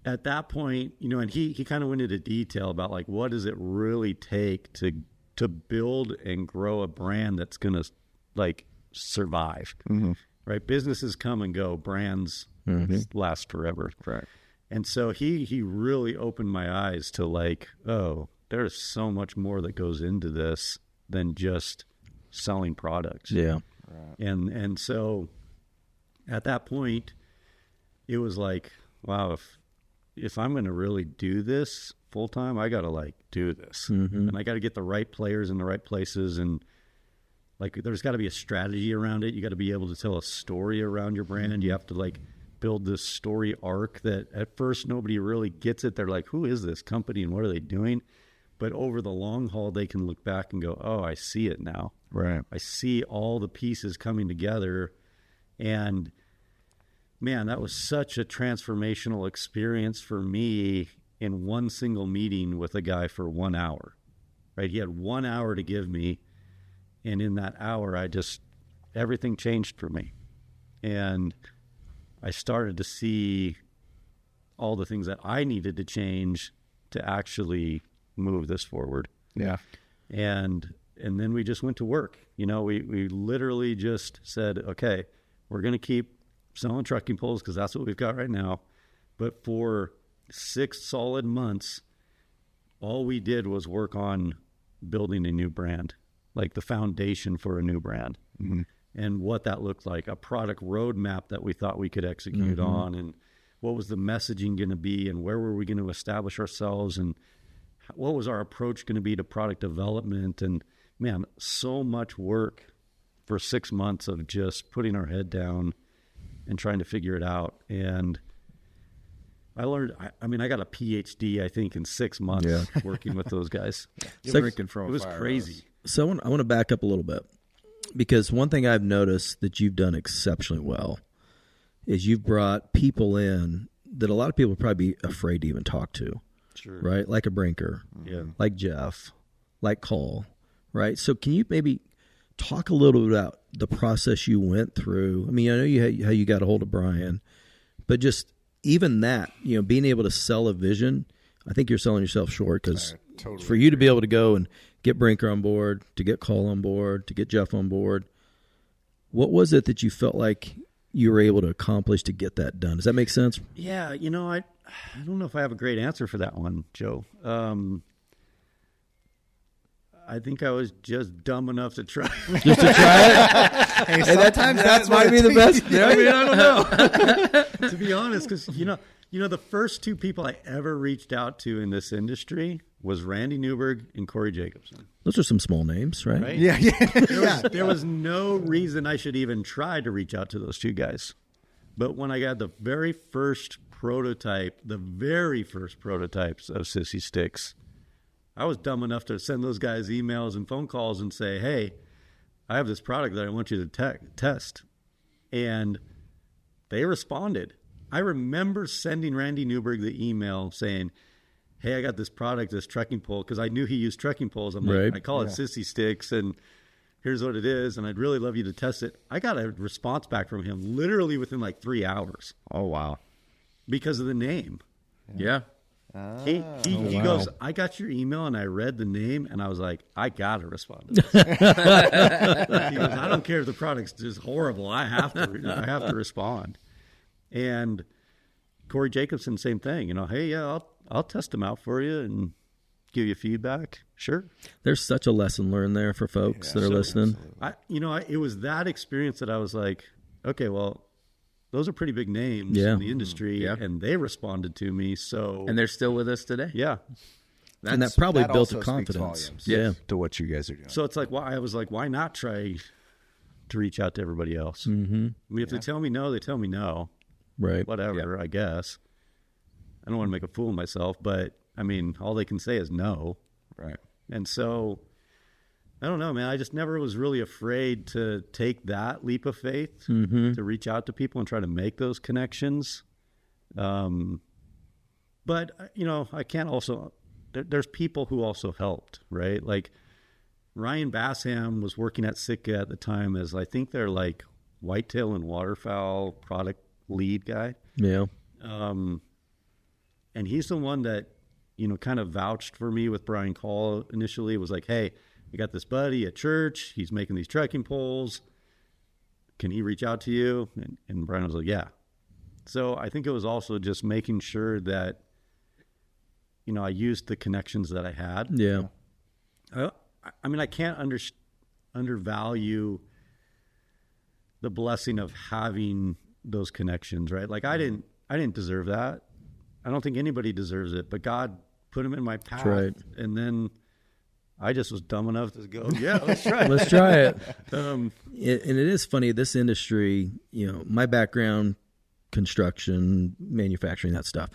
at that point, you know, and he kind of went into detail about like, what does it really take to build and grow a brand that's going to like survive, right? Businesses come and go, brands last forever. Right. And so he really opened my eyes to like, oh, there's so much more that goes into this than just selling products. Yeah. Right. And so at that point, it was like, wow, if I'm going to really do this full time, I got to like do this. And I got to get the right players in the right places. And like, there's got to be a strategy around it. You got to be able to tell a story around your brand. You have to like build this story arc that at first nobody really gets it. They're like, who is this company and what are they doing? But over the long haul, they can look back and go, oh, I see it now. Right. I see all the pieces coming together. And man, that was such a transformational experience for me in one single meeting with a guy for 1 hour, right? He had 1 hour to give me. And in that hour, everything changed for me. And I started to see all the things that I needed to change to actually move this forward. Yeah. And then we just went to work. You know, we literally just said, okay, we're going to keep selling trekking poles because that's what we've got right now. But for 6 solid months, all we did was work on building a new brand, like the foundation for a new brand, and what that looked like, a product roadmap that we thought we could execute on, and what was the messaging going to be, and where were we going to establish ourselves, and what was our approach going to be to product development. And man, so much work for 6 months of just putting our head down and trying to figure it out. And I learned, I got a PhD, I think, in 6 months working with those guys. Drinking from it was crazy. So I want to back up a little bit, because one thing I've noticed that you've done exceptionally well is you've brought people in that a lot of people would probably be afraid to even talk to, right? Like a Brinker, like Jeff, like Cole, right? So can you maybe talk a little bit about the process you went through? I mean, I know how you got a hold of Brian, but just even that, being able to sell a vision, I think you're selling yourself short, because for you to be able to go and get Brinker on board, to get Cole on board, to get Jeff on board, what was it that you felt like you were able to accomplish to get that done? Does that make sense? Yeah, I don't know if I have a great answer for that one, Joe. I think I was just dumb enough to try. Just to try it? Hey, that might be the best. I mean, I don't know. To be honest, because, the first two people I ever reached out to in this industry was Randy Newberg and Corey Jacobson. Those are some small names, right? Yeah. There was no reason I should even try to reach out to those two guys. But when I got the very first prototypes of Sissy Sticks, I was dumb enough to send those guys emails and phone calls and say, hey, I have this product that I want you to test. And they responded. I remember sending Randy Newberg the email saying, hey, I got this product, this trekking pole, because I knew he used trekking poles. I'm like, I call it Sissy Sticks, and here's what it is, and I'd really love you to test it. I got a response back from him literally within like 3 hours. Oh, wow. Because of the name. Yeah. He goes, I got your email, and I read the name, and I was like, I got to respond to this. He goes, I don't care if the product's just horrible. I have to respond. And Corey Jacobson, same thing. Hey, yeah, I'll test them out for you and give you feedback. Sure. There's such a lesson learned there for folks that are listening. It was that experience that I was like, okay, well, those are pretty big names in the industry, and they responded to me. So, and they're still with us today. Yeah. And that probably built a confidence. To what you guys are doing. So it's like, I was like, why not try to reach out to everybody else? Mm-hmm. I mean, if they tell me no, they tell me no. Right. Whatever, I guess. I don't want to make a fool of myself, but I mean, all they can say is no. Right. And so, I don't know, man. I just never was really afraid to take that leap of faith, to reach out to people and try to make those connections. But, I can't also, there's people who also helped, right? Like Ryan Bassham was working at Sitka at the time as, I think they're like whitetail and waterfowl product lead guy. Yeah. And he's the one that, kind of vouched for me with Brian Call initially. It was like, hey, I got this buddy at church. He's making these trekking poles. Can he reach out to you? And Brian was like, yeah. So I think it was also just making sure that, I used the connections that I had. Yeah. I mean, I can't undervalue the blessing of having those connections, right? Like I didn't deserve that. I don't think anybody deserves it, but God put them in my path. Right. And then I just was dumb enough to go, yeah, let's try it. Let's try it. And it is funny, this industry, my background, construction, manufacturing, that stuff,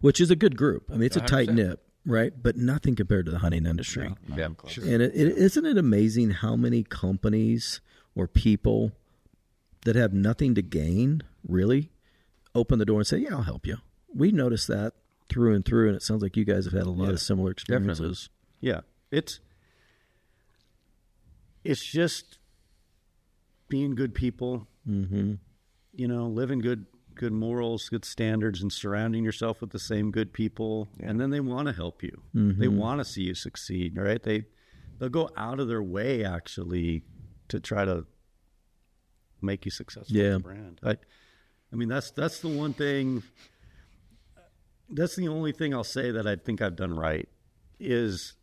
which is a good group. I mean, it's a tight knit, right? But nothing compared to the hunting industry. Yeah, sure. And isn't it amazing how many companies or people that have nothing to gain really open the door and say, yeah, I'll help you. We noticed that through and through, and it sounds like you guys have had a lot of similar experiences. Yeah. It's just being good people, living good morals, good standards, and surrounding yourself with the same good people. Yeah. And then they want to help you. They want to see you succeed, right? They'll go out of their way actually to try to make you successful as a brand. I mean, that's the one thing. That's the only thing I'll say that I think I've done right is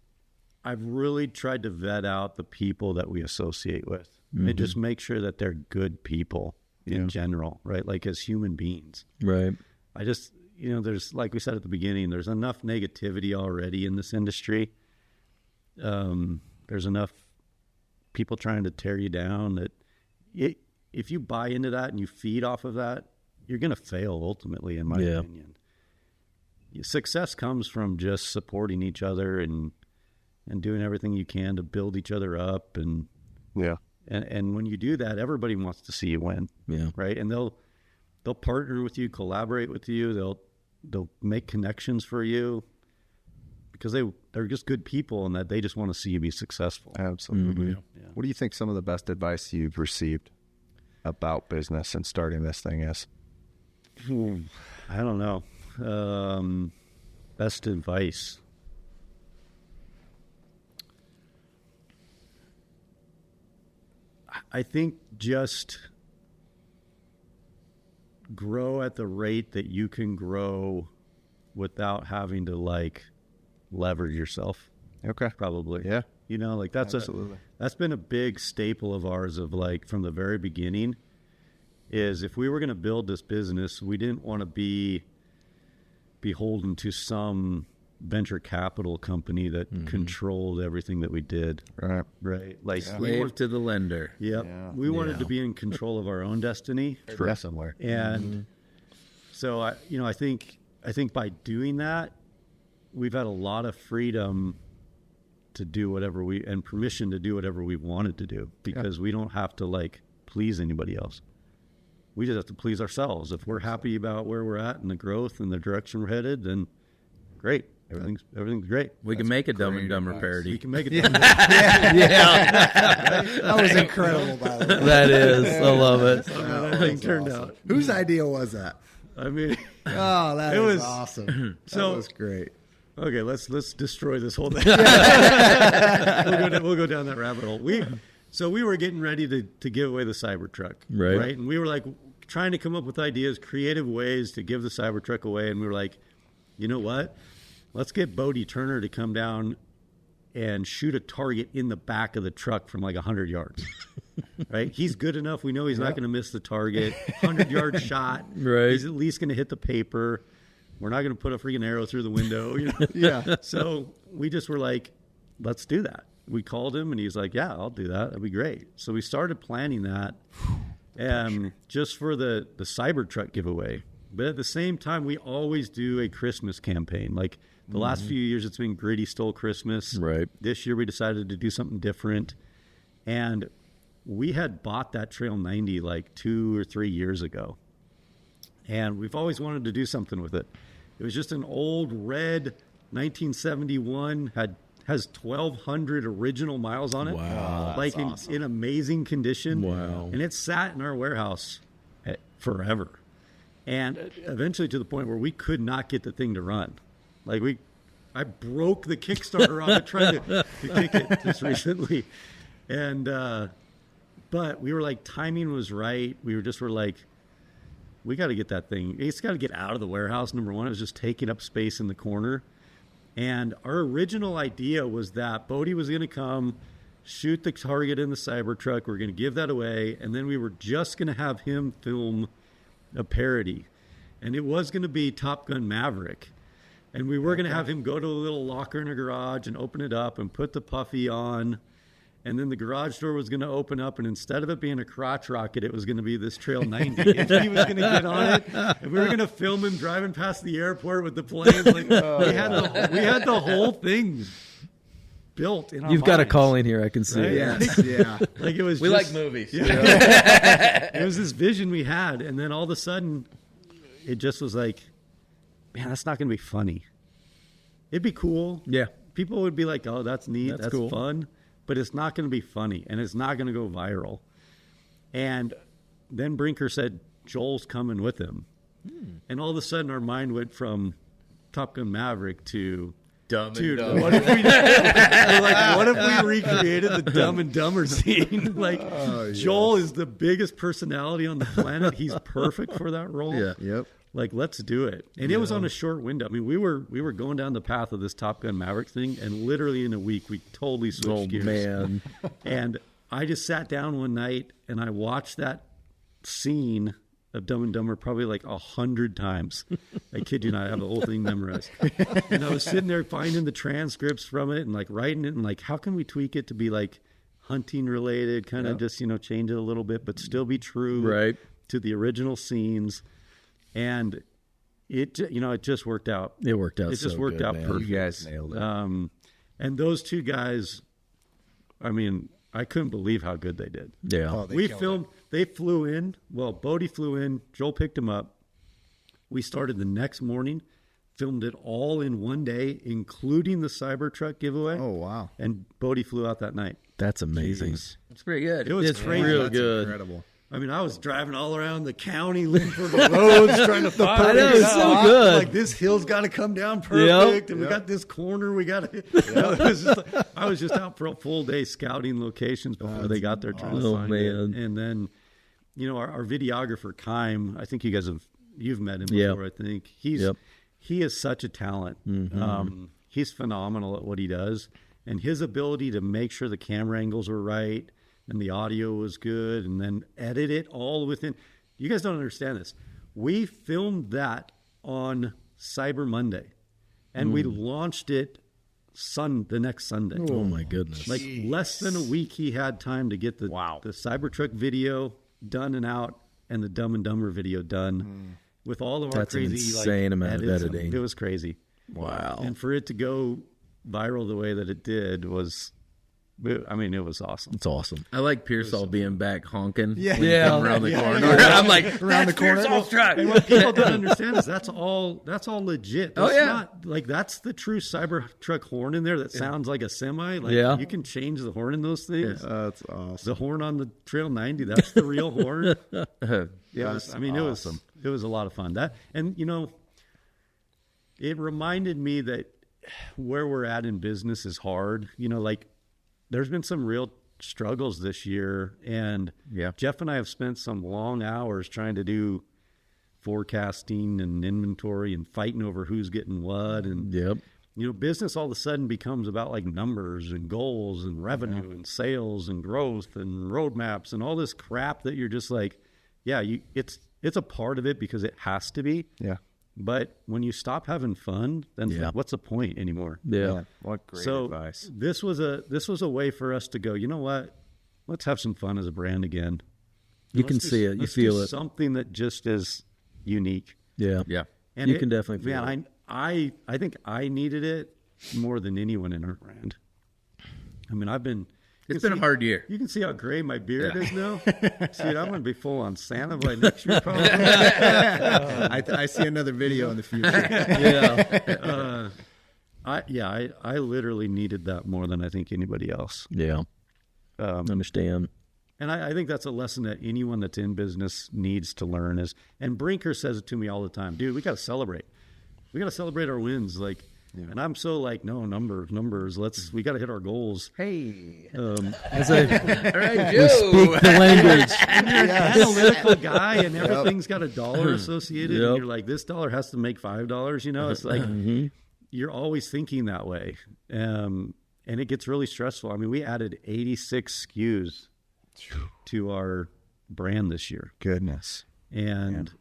I've really tried to vet out the people that we associate with and just make sure that they're good people in general, right? Like as human beings. Right. I just, there's, like we said at the beginning, there's enough negativity already in this industry. There's enough people trying to tear you down that if you buy into that and you feed off of that, you're going to fail ultimately, in my opinion. Success comes from just supporting each other and doing everything you can to build each other up. And when you do that, everybody wants to see you win. Yeah. Right. And they'll partner with you, collaborate with you. They'll make connections for you because they're just good people and that they just want to see you be successful. Absolutely. Yeah. What do you think some of the best advice you've received about business and starting this thing is? I don't know. Best advice. I think just grow at the rate that you can grow without having to leverage yourself. Okay. Probably. Yeah. That's been a big staple of ours from the very beginning is if we were going to build this business, we didn't want to be beholden to some venture capital company that controlled everything that we did. Right. Slave to the lender. Yep. Yeah. We wanted to be in control of our own destiny. Somewhere. And so I think by doing that, we've had a lot of freedom to do whatever and permission to do whatever we wanted to do because we don't have to please anybody else. We just have to please ourselves. If we're happy about where we're at and the growth and the direction we're headed, then great. Everything's great. We can make a Dumb and Dumber parody. We can make it. Dumb That was incredible, by the way. That is. I love it. That thing turned out. Whose idea was that? I mean, that was awesome. That was great. Okay, let's destroy this whole thing. We'll go down that rabbit hole. So we were getting ready to give away the Cybertruck, right? And we were trying to come up with ideas, creative ways to give the Cybertruck away. And we were like, you know what? Let's get Bodie Turner to come down and shoot a target in the back of the truck from 100 yards. Right? He's good enough. We know he's not going to miss the target. 100-yard shot. Right. He's at least going to hit the paper. We're not going to put a freaking arrow through the window. Yeah. So we just were like, let's do that. We called him and he's like, yeah, I'll do that. That'd be great. So we started planning that just for the Cybertruck giveaway. But at the same time, we always do a Christmas campaign. The last few years, it's been Gritty Stole Christmas. Right. This year, we decided to do something different. And we had bought that Trail 90 like 2 or 3 years ago. And we've always wanted to do something with it. It was just an old red 1971, has 1,200 original miles on it. Wow. Like in amazing condition. Wow. And it sat in our warehouse forever. And eventually to the point where we could not get the thing to run. Like I broke the Kickstarter on it trying to kick it just recently. And, but we were like, timing was right. We were like, we got to get that thing. It's got to get out of the warehouse. Number one, it was just taking up space in the corner. And our original idea was that Bodie was going to come, shoot the target in the Cybertruck. We're going to give that away. And then we were just going to have him film a parody. And it was going to be Top Gun Maverick. And we were going to have him go to a little locker in a garage and open it up and put the puffy on. And then the garage door was going to open up, and instead of it being a crotch rocket, it was going to be this Trail 90. And he was going to get on it, and we were going to film him driving past the airport with the planes. Like we had the whole thing built in our You've got a minds. calling here, I can see. Right? Yes, yeah. Like it was. We like movies. Yeah. It was this vision we had, and then all of a sudden, it just was like, man, that's not going to be funny. It'd be cool. Yeah. People would be like, oh, that's neat. That's cool. fun. But it's not going to be funny, and it's not going to go viral. And then Brinker said, Joel's coming with him. And all of a sudden, our mind went from Top Gun Maverick to Dumb Dude, and Dumber. what if what if we recreated the Dumb and Dumber scene? Joel is the biggest personality on the planet. He's perfect for that role. Yeah. Yep. Let's do it. And it was on a short window. I mean, we were going down the path of this Top Gun Maverick thing, and literally in a week we totally switched gears. Man. And I just sat down one night and I watched that scene of Dumb and Dumber probably 100 times. I kid you not, I have the whole thing memorized. And I was sitting there finding the transcripts from it and writing it and how can we tweak it to be hunting related, kind of just, change it a little bit, but still be true to the original scenes. And it just worked out. It worked out. It just worked out perfect. You guys nailed it. And those two guys, I mean, I couldn't believe how good they did. Yeah. Oh, We filmed, they flew in. Well, Bodie flew in. Joel picked him up. We started the next morning, filmed it all in one day, including the Cybertruck giveaway. Oh, wow. And Bodie flew out that night. That's amazing. It's pretty good. It was It's crazy. real That's good. incredible. I mean, I was driving all around the county looking for the roads, trying to find I know, it's so good. this hill's got to come down perfect, and we got this corner. We got to. I was just out for a full day scouting locations before they got there trying to find it. And then, our videographer Kime. I think you've met him before. I think he is such a talent. He's phenomenal at what he does, and his ability to make sure the camera angles were right and the audio was good, and then edit it all within. You guys don't understand this. We filmed that on Cyber Monday, and we launched it the next Sunday. Oh my goodness. Less than a week, he had time to get the Cybertruck video done and out, and the Dumb and Dumber video done with all of our That's an crazy insane amount of edits. editing. It was crazy. Wow. And for it to go viral the way that it did was. I mean, it was awesome. It's awesome. I like Pearsall being back honking. Yeah. when you Yeah. come around the corner. yeah. I'm like, Around the corner. Pearsall's truck. And what people don't understand is that's all legit. That's yeah. not that's the true Cybertruck horn in there that sounds like a semi. Yeah. You can change the horn in those things. That's awesome. The horn on the Trail 90, that's the real horn. It was a lot of fun. It reminded me that where we're at in business is hard. There's been some real struggles this year, and Jeff and I have spent some long hours trying to do forecasting and inventory and fighting over who's getting what. And business all of a sudden becomes about numbers and goals and revenue and sales and growth and roadmaps and all this crap that you're just it's a part of it because it has to be. Yeah. But when you stop having fun, then what's the point anymore? Yeah. What great So advice. this was a way for us to go, you know what? Let's have some fun as a brand again. You can see it. You feel it. Something that just is unique. Yeah. Yeah. And You can definitely feel it. I think I needed it more than anyone in our brand. I mean, It's been a hard year. You can see how gray my beard is now. Dude, I'm going to be full on Santa by next year probably. I see another video in the future. I literally needed that more than I think anybody else. Yeah. Understand. And I think that's a lesson that anyone that's in business needs to learn and Brinker says it to me all the time, dude, we got to celebrate. We got to celebrate our wins. And I'm so no, numbers. We got to hit our goals. Hey. As I All right, we speak the language. And you're an analytical guy, and everything's got a dollar associated. And you're like, this dollar has to make $5. It's like you're always thinking that way, and it gets really stressful. I mean, we added 86 SKUs to our brand this year, Goodness. and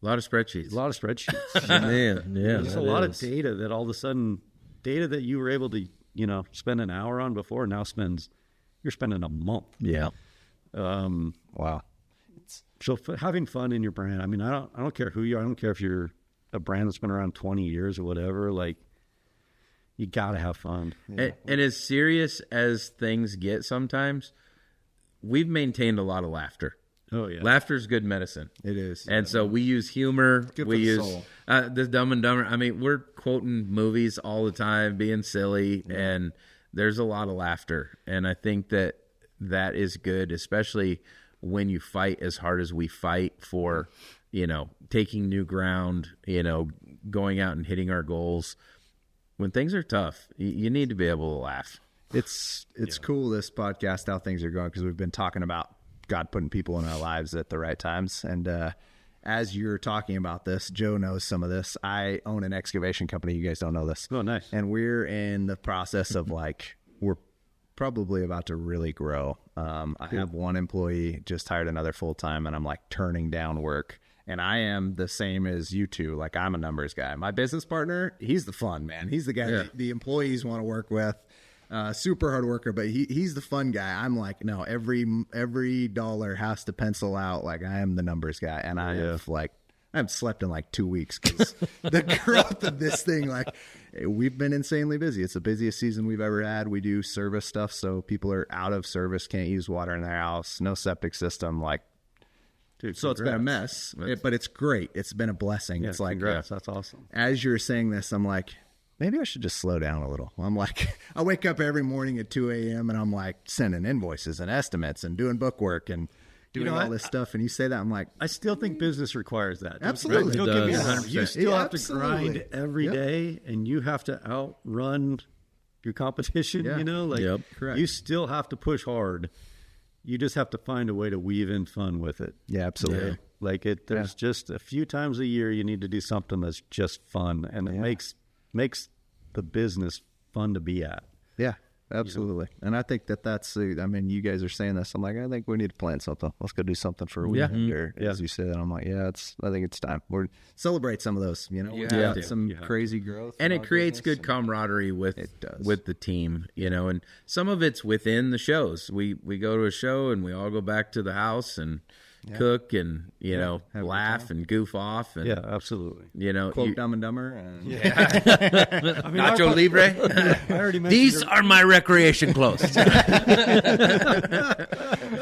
A lot of spreadsheets. a lot of spreadsheets. Man, yeah. There's a lot of data that all of a sudden, data that you were able to spend an hour on before now you're spending a month. Yeah. Wow. So having fun in your brand. I mean, I don't care who you are. I don't care if you're a brand that's been around 20 years or whatever. You got to have fun. And as serious as things get sometimes, we've maintained a lot of laughter. Oh, yeah. Laughter's good medicine. It is. And so we use humor. Good we for the use soul. the Dumb and Dumber. I mean, we're quoting movies all the time, being silly, and there's a lot of laughter. And I think that is good, especially when you fight as hard as we fight for, taking new ground, going out and hitting our goals. when things are tough, you need to be able to laugh. It's cool, this podcast, how things are going, because we've been talking about God putting people in our lives at the right times. And as you're talking about this, Joe knows some of this. I own an excavation company. You guys don't know this. Oh, nice. And we're in the process of we're probably about to really grow. I have one employee, just hired another full-time, and I'm turning down work. And I am the same as you two. I'm a numbers guy. My business partner, he's the fun man. He's the guy that the employees want to work with. Super hard worker, but he's the fun guy. I'm no, every dollar has to pencil out. I am the numbers guy, and I haven't slept in 2 weeks because the growth of this thing. We've been insanely busy. It's the busiest season we've ever had. We do service stuff, so people are out of service, can't use water in their house, no septic system. Dude, so it's been a mess, but it's great. It's been a blessing. Yeah, it's congrats. That's awesome. As you're saying this, I'm maybe I should just slow down a little. I'm I wake up every morning at 2 a.m. and I'm sending invoices and estimates and doing book work and doing all this stuff. And you say that, I'm I still think business requires that. Absolutely. Don't get me wrong. 100%. You still have to grind every day, and you have to outrun your competition, Correct. You still have to push hard. You just have to find a way to weave in fun with it. Yeah, absolutely. There's just a few times a year you need to do something that's just fun, and it makes the business fun to be at. Yeah, absolutely. And I think that's you guys are saying this. I'm I think we need to plan something. Let's go do something for a weekend. As you said, I'm I think it's time. We're celebrate some of those, We've got some crazy growth. And it creates good camaraderie with the team, and some of it's within the shows. We go to a show and we all go back to the house and cook and laugh and goof off and absolutely. Quote Dumb and Dumber and Nacho Libre. I already mentioned These are my recreation clothes.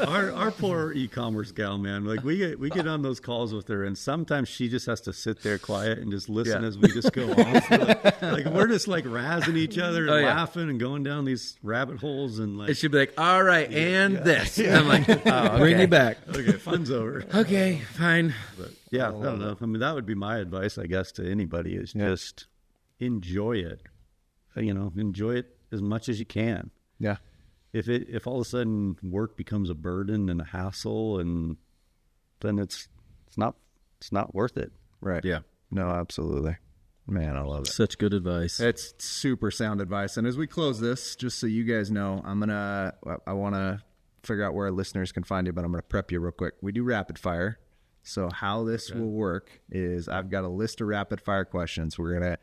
Our poor e-commerce gal, man. We get on those calls with her, and sometimes she just has to sit there quiet and just listen as we just go off. We're just razzing each other and laughing and going down these rabbit holes, and it should be all right, and this. I'm okay. Bring me back. Okay, fun's over. Okay, fine. But I don't know. That would be my advice, I guess, to anybody is just enjoy it. Enjoy it as much as you can. Yeah. If all of a sudden work becomes a burden and a hassle, and then it's not worth it. Right. Yeah. No, absolutely. Man, I love it. Such good advice. It's super sound advice. And as we close this, just so you guys know, I want to figure out where our listeners can find you, but I'm going to prep you real quick. We do rapid fire. So how this will work is I've got a list of rapid fire questions. I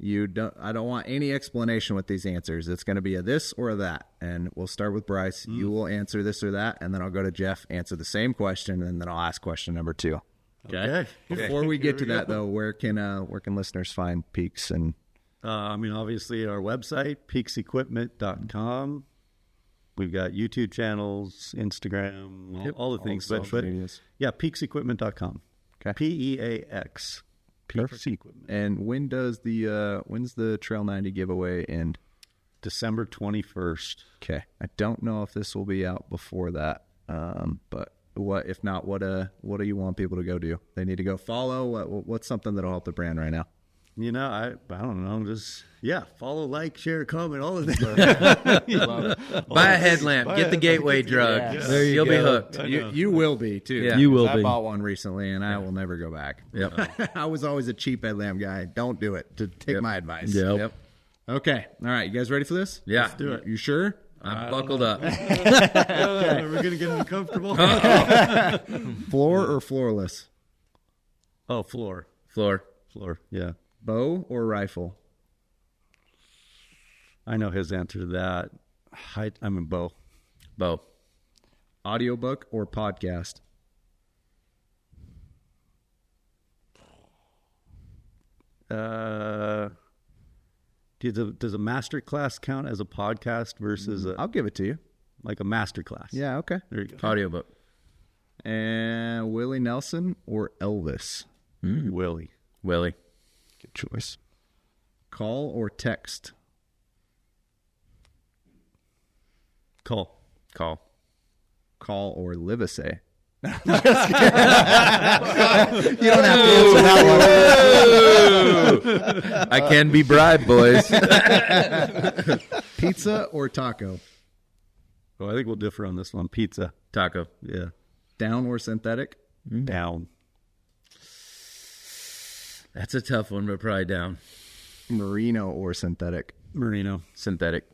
don't want any explanation with these answers. It's going to be a this or a that. And we'll start with Brice. You will answer this or that. And then I'll go to Jeff, answer the same question. And then I'll ask question number 2. Okay. Before we get to that though, where can listeners find PEAX? And obviously our website, peaksequipment.com. We've got YouTube channels, Instagram, all the things. But peaksequipment.com. Okay. PEAX. PEAX Equipment. And when's the Trail 90 giveaway end? December 21st. Okay. I don't know if this will be out before that. But if not, what do you want people to go do? They need to go follow. What's something that'll help the brand right now? I don't know. Just follow, like, share, comment, all of that. Buy a headlamp. Get the gateway drug. There You'll be hooked. You will be too. Yeah. You will be. I bought one recently, and I will never go back. Yep. I was always a cheap headlamp guy. Don't do it. Take my advice. Yep. Okay. All right. You guys ready for this? Yeah. Let's do it. You sure? I'm buckled up. Okay. Are we going to get uncomfortable? Floor or floorless? Oh, floor. Floor. Yeah. Bow or rifle? I know his answer to that. I'm a bow. Bow. Audiobook or podcast? Does a master class count as a podcast versus I'll give it to you. like a master class? Yeah, okay. There you go. Audiobook. And Willie Nelson or Elvis? Willie. Willie. Good choice. Call or text? Call. Call. Call or Livesay? You don't have to answer that I can be bribed, boys. Pizza or taco? Oh, I think we'll differ on this one. Pizza. Taco. Yeah. Down or synthetic? Down. That's a tough one, but probably down. Merino or synthetic? Merino. Synthetic.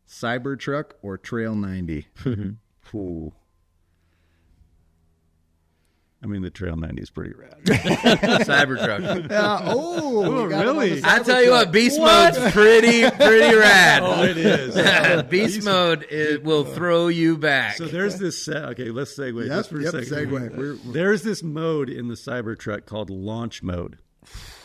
Cybertruck or Trail 90? Ooh. I mean, the Trail 90 is pretty rad. Cybertruck. Really? I tell you what, beast mode's pretty rad. Oh, it is. Beast mode will throw you back. So there's this. Okay, let's segue just for a second. Segue. There's this mode in the Cybertruck called launch mode.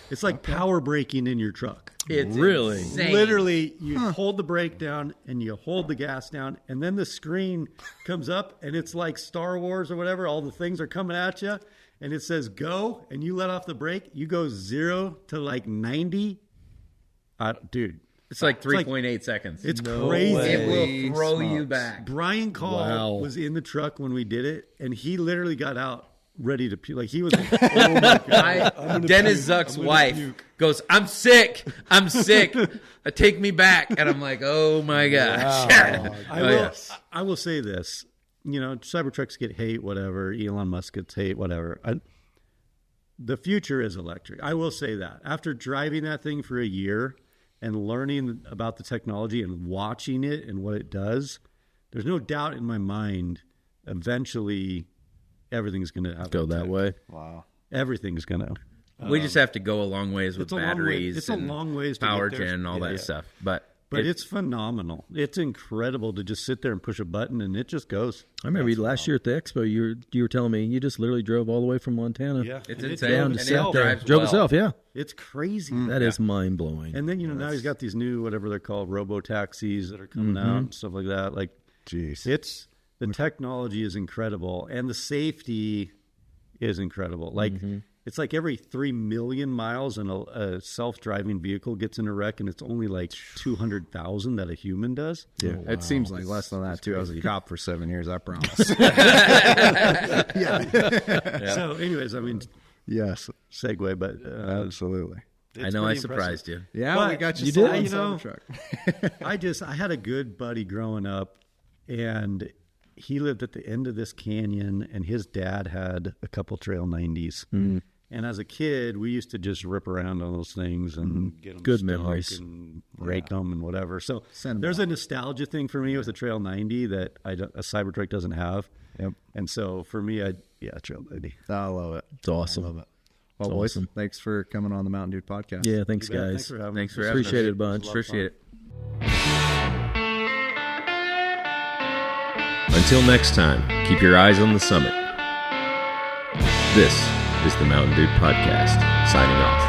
It's like power braking in your truck. It's really insane. Literally, you hold the brake down and you hold the gas down, and then the screen comes up, and it's like Star Wars or whatever. All the things are coming at you, and it says go, and you let off the brake. You go 0 to like 90. Dude. It's like 3.8 seconds. It's crazy. It will throw you back. Brian Call was in the truck when we did it, and he literally got out ready to puke. Like he was like, oh my God. Dennis Zuck's wife goes, I'm sick. Take me back. And I'm like, oh my gosh. I will say this. Cybertrucks get hate, whatever. Elon Musk gets hate, whatever. The future is electric. I will say that. After driving that thing for a year and learning about the technology and watching it and what it does, there's no doubt in my mind eventually everything's going to go that way. Wow. Everything's going to. We just have to go a long ways with batteries. It's a long ways to power get there. gen and all that stuff. But it's phenomenal. It's incredible to just sit there and push a button and it just goes. I remember last year at the expo, you were telling me you just literally drove all the way from Montana. Yeah, it's insane. Down to and South there. drives Drove well. itself, yeah. It's crazy. That is mind blowing. And then now he's got these new whatever they're called robo taxis that are coming out and stuff like that. Like, jeez, the technology is incredible and the safety is incredible. Like. It's like every 3 million miles and a self-driving vehicle gets in a wreck, and it's only like 200,000 that a human does. Yeah, It seems like less than that too. I was a cop for 7 years, I promise. So, anyways, I mean, yes, segue, but absolutely. I know I surprised you. Yeah, but we got you. You did. Cybertruck. I had a good buddy growing up, and he lived at the end of this canyon, and his dad had a couple Trail 90s. And as a kid, we used to just rip around on those things and get them Good stuck memories. and rake them and whatever. So Send 'em there's back. a nostalgia thing for me with the Trail 90 that a Cybertruck doesn't have. Yep. And so for me, Trail 90. I love it. It's awesome. I love it. Well, It's boys, awesome. thanks for coming on the Mountain Dude podcast. Yeah, thanks, You bet. guys. Thanks for having me. Thanks for having Appreciate us. it a bunch. Appreciate it. Until next time, keep your eyes on the summit. This is the Mountain Dude Podcast, signing off.